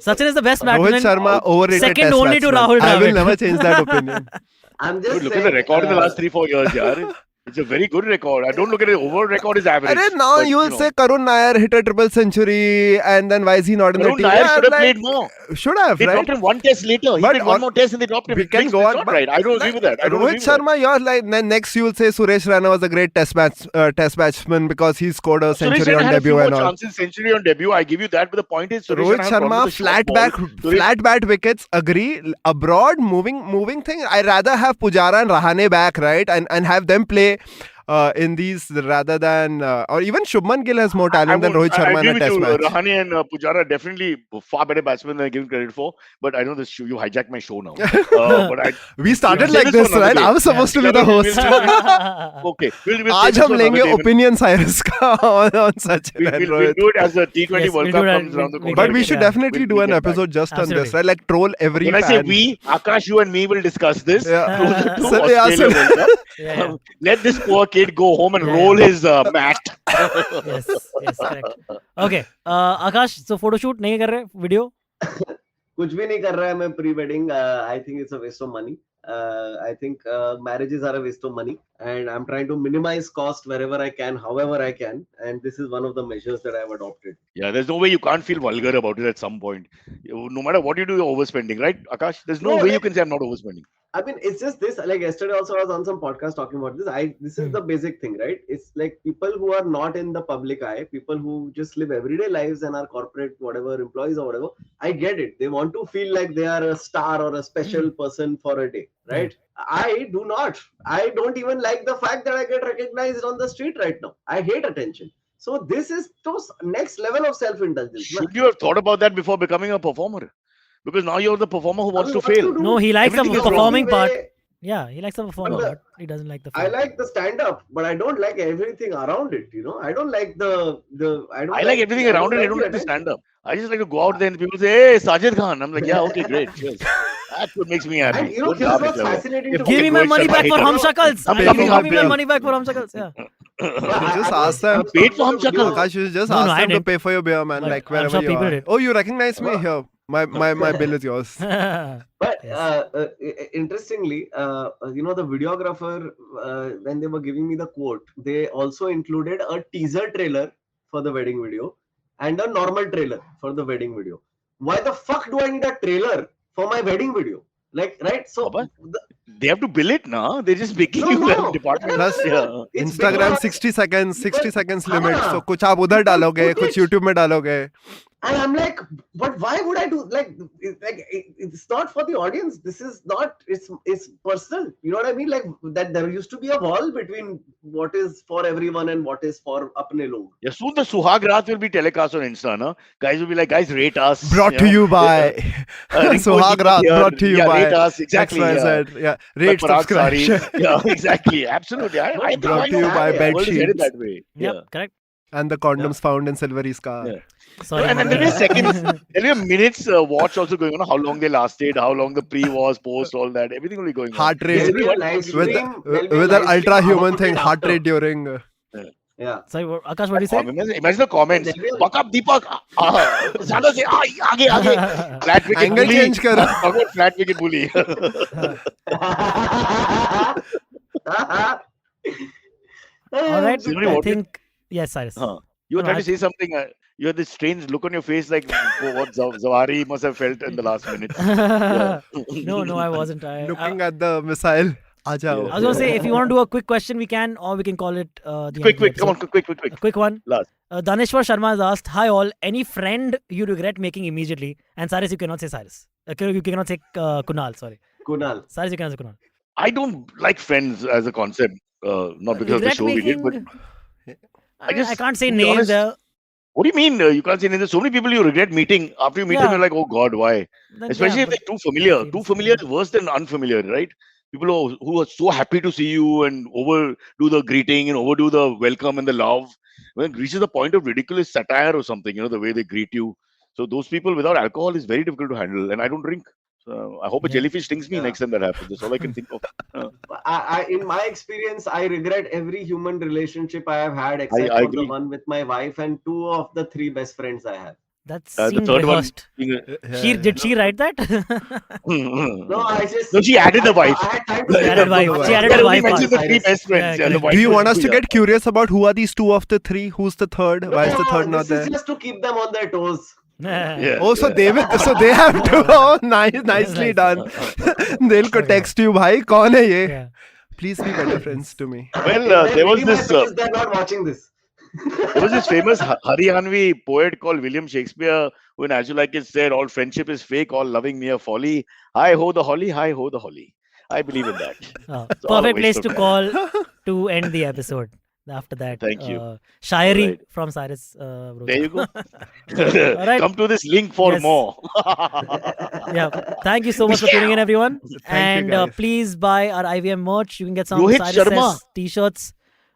Sachin is the best batsman. Rohit Sharma overrated. Second only to Rahul Dravid. I will never change that opinion. I'm just look at the record in the last 3-4 years, yaar. It's a very good record. I don't look at it. Overall record is average. Now you will say Karun Nair hit a triple century, and then why is he not in the team? Karun Nair should have played more. Should have, they dropped him one test later. He played one more test and they dropped him. We can go on. Right. I don't agree with that. Rohit Sharma, you're like next you will say Suresh Raina was a great test batsman because he scored a century on debut and all. Century on debut. I give you that. But the point is, Rohit Sharma flat bat wickets. Agree. Abroad moving thing. I rather have Pujara and Rahane back, right, and have them play. In these rather than or even Shubman Gill has more talent than Rohit Sharma in a test match. Rahane and Pujara are definitely far better batsmen than I give credit for. But I know this you hijacked my show now. We started like this, right? I was supposed to be the host. Okay. आज हम लेंगे opinion Cyrus का on such. We'll do it as the T20 World Cup comes around the corner. But we should definitely do an episode just on this, right? Like troll every fan. When I say we, Aakash, you and me will discuss this. Yeah. Let this poor kid go home and Yeah, roll yeah. his mat. Yes, correct. Okay, Akash, so photo shoot नहीं कर रहे video? कुछ भी नहीं कर रहा है मैं pre wedding I think it's a waste of money I think marriages are a waste of money and I'm trying to minimize cost wherever I can however I can and this is one of the measures that I've adopted. Yeah, there's no way you can't feel vulgar about it at some point. No matter what you do, you're overspending, right, Akash? There's no No, way you like, can say I'm not overspending. I mean, it's just this. Like yesterday, also I was on some podcast talking about this. This is Hmm. the basic thing, right? It's like people who are not in the public eye, people who just live everyday lives and are corporate, whatever employees or whatever. I get it. They want to feel like they are a star or a special person for a day, right? I do not. I don't even like the fact that I get recognized on the street right now. I hate attention. So this is the next level of self-indulgence. Should you have thought about that before becoming a performer? Because now you're the performer who I wants mean, to what fail. to do? No, he likes the Everything is wrong. performing part. Way- Yeah, he likes the performing But the- part. He doesn't like the I film. like the stand-up, but I don't like everything around it. You know, I don't like the. I don't. I like everything around it. I don't like the attention. stand up. I just like to go out there and people say, "Hey, Sajid Khan." I'm like, "Yeah, okay, great, cheers." That's what makes me happy. And you know, Good here's job, what's Ekalavya. fascinating to Okay, Give me my Rohit money Sharma back for hater. Hum Shakals. I'm Give paying me for my him. money back for Hum Shakals. Yeah. You just ask them. Paid for Hum Shakals. Akash, you just No, ask no, I them to didn't. pay for your beer, man. But Like I'm wherever sure you people are. did. Oh, you recognize me here. My bill is yours. But Yes. interestingly, you know, the videographer, when they were giving me the quote, they also included a teaser trailer for the wedding video and a normal trailer for the wedding video. Why the fuck do I need a trailer for my wedding video? Like, right? So, Baba, they have to bill it now. They're just making you have department. Plus, Yeah. it's Instagram because- 60 seconds, 60 seconds limit. हाँ. So कुछ आप उधर डालोगे, कुछ YouTube में डालोगे. And I'm like, but why would I do it's not for the audience. This is not. It's personal. You know what I mean? Like that. There used to be a wall between what is for everyone and what is for apne log. Yeah, soon the Suhag Raat will be telecast on Insta, no? Guys will be like, guys, rate us. Brought to you by Rinko Suhag ji Raat. here. Brought to you Yeah, by rate us. Exactly. XYZ. Yeah, rate, Parag subscribe. sarees. Yeah, exactly. Absolutely. I think Brought why to you not? by The bed world is headed sheets. that way. Yep, Yeah. correct. And the condoms found in Silvery's car. Yeah. Sorry. And then Mother. there's seconds, there'll be minutes watch also going on, how long they lasted, how long the pre was, post, all that. Everything will be going on. Heart rate. There'll be a live With, stream, there'll be a with an live stream ultra human about thing, it heart after. rate during. Yeah. Sorry, Akash, what did you say? Imagine the comments. There'll be a- Buck up, Deepak. Zyada se, aage, aage. Flat wicket Angle bully. change karo. Talk about flat wicket bully. All right. Silvery, I what did- think yes, Cyrus. You were No, trying I- to say something. You had this strange look on your face, like what Zawari must have felt in the last minute. No, I wasn't. I Looking at the missile. Aa jao. was gonna say if you want to do a quick question, we can, or we can call it the end Quick, of the come on, episode. quick. A quick one. Last. Daneshwar Sharma has asked, "Hi all, any friend you regret making immediately?" And Cyrus, you cannot say Cyrus. You cannot say Kunal. Sorry, Kunal. Cyrus, you cannot say Kunal. I don't like friends as a concept, not because of the Regret show we did, but making- I just- I can't say to be names. honest, what do you mean? You can't say names. There's so many people you regret meeting. After you meet them, Yeah. you're like, oh God, why? Then, Especially yeah, if they're but- too familiar. seems- Too familiar is worse than unfamiliar, right? People who are so happy to see you and overdo the greeting and overdo the welcome and the love. When it reaches the point of ridiculous satire or something, the way they greet you. So those people without alcohol is very difficult to handle. And I don't drink. So I hope a Yeah. jellyfish stings me Yeah. next time that happens. That's all I can think of. In my experience, I regret every human relationship I have had except I for the agree. one with my wife and 2 of the 3 best friends I have. That The seemed third one. rehearsed. Did she write that? No, I just. No, she added the wife. I had time She to added wife. She added I the only wife mentioned part. the 3 best friends. Yeah, Yeah, the correct. wife Do you was want us to yeah. get curious about who are these 2 of the 3? Who's the third? Why is the third not this there? is just to keep them on their toes. Yeah. Oh, so they have to. Oh, nicely Nice. done. They'll go text you, bhai, kaun hai ye? Yeah. Please be better friends to me. Well, If there was really my this friends, they're not watching this. there was this famous Haryanvi poet called William Shakespeare, who in As You Like It said, "All friendship is fake, all loving mere folly. Hi ho the holly, hi ho the holly." I believe in that. Oh, It's all a perfect place waste to of call to end the episode. After that, Thank you. Shayari Alright. from Cyrus. Wrote There it. you go. Alright. Come to this link for Yes. more. Yeah. Thank you so much for tuning in, everyone. Thank you, guys. Please buy our IVM merch. You can get some Rohit Cyrus Sharma. Says t-shirts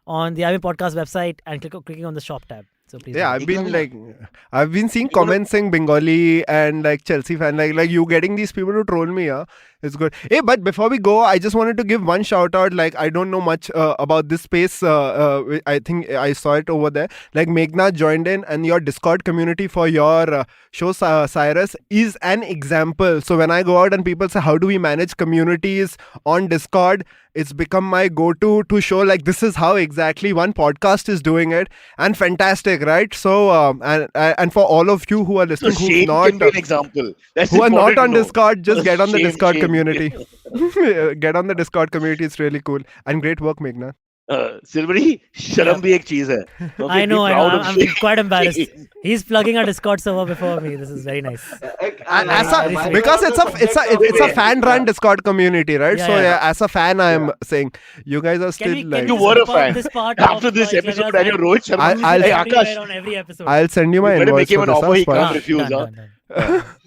on the IVM podcast website and clicking on the shop tab. So please. Yeah, do I've been seeing comments saying Bengali and like Chelsea fan, like you getting these people to troll me, yeah. It's good. Hey, but before we go, I just wanted to give one shout out. Like, I don't know much about this space. I think I saw it over there. Like, Meghna joined in, and your Discord community for your show, Cyrus, is an example. So when I go out and people say, how do we manage communities on Discord? It's become my go-to to show like this is how exactly one podcast is doing it, and fantastic, right? So and for all of you who are listening, So who's Shane not can be an example. That's who are not important on to know. Discord, just get on the Shane, Discord Shane. community. Get on the Discord community. It's really cool and great work, Meghna. Silvery, शर्म भी एक चीज है. Okay, I be know. proud of I'm Shane. quite embarrassed. He's plugging our Discord server before me. This is very nice. Because it's a fan run Discord community, right? Yeah, so yeah. as a fan, I'm saying you guys are still like. You were a skip out fan. this part After of, this episode, Ekalavya's and you Rohit Sharma. I'll- Hey, everywhere Aakash, on every episode. I'll send you my you better invoice make him for an this. offer he Huh? can't Done, refuse. done.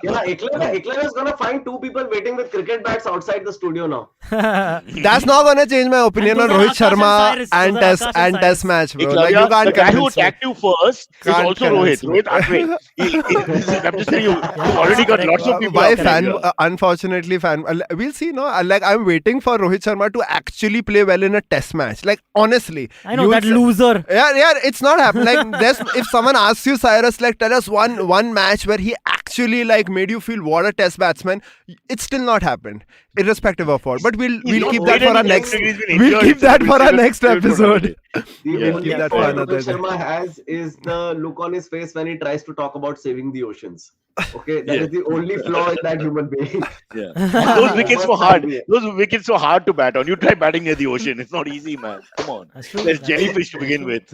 Yeah, Ekalavya is gonna find 2 people waiting with cricket bats outside the studio now. That's not gonna change my opinion on And those are Rohit Aakash and Sharma Cyrus. and Those are test Aakash and and test Cyrus. match, bro. Ekalavya, Like you can't the guy who convince me. attacked you first is Can't also convince Rohit. me. Rohit Atkre. I'm just telling you, you've already got lots of people. Why after fan? you. Unfortunately, fan. We'll see. No, like I'm waiting for Rohit Sharma to actually play well in a test match. Like honestly, I know you that will say- loser. Yeah, it's not happening. Like, if someone asks you, Cyrus, like, tell us one match where he actually like made you feel what a test batsman. It's still not happened, irrespective of what. But we'll not keep that played for our any next. games, he's been We'll injured, keep so that we'll for our save it- next save it for another episode. day. The Yeah. only Keep that for fault another Rohit day. Sharma has is the look on his face when he tries to talk about saving the oceans. Okay, that Yeah. is the only flaw in that human being. Yeah. Those wickets were hard. Those wickets were hard to bat on. You try batting near the ocean. It's not easy, man. Come on. That's true. There's That's true. jellyfish to begin with.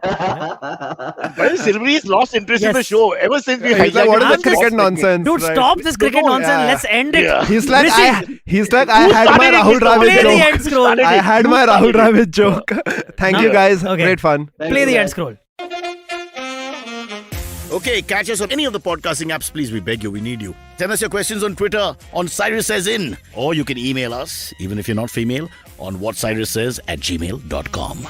But Silvery's lost interest in the Yes. show ever since we He's hijacked like, what him is in the the cricket first segment. nonsense? Dude, right? stop this cricket No, nonsense. yeah. Let's end it. Yeah. He's like, Rishi, I had my started it? Rahul It's Dravid play the joke. end scroll. Started I it. had You my Rahul started it. Dravid joke. Thank you Yeah. guys. Okay. Great fun. Play the end scroll. Okay, catch us on any of the podcasting apps, please. We beg you, we need you. Send us your questions on Twitter on Cyrus Says In. Or you can email us, even if you're not female, on whatcyrussays@gmail.com.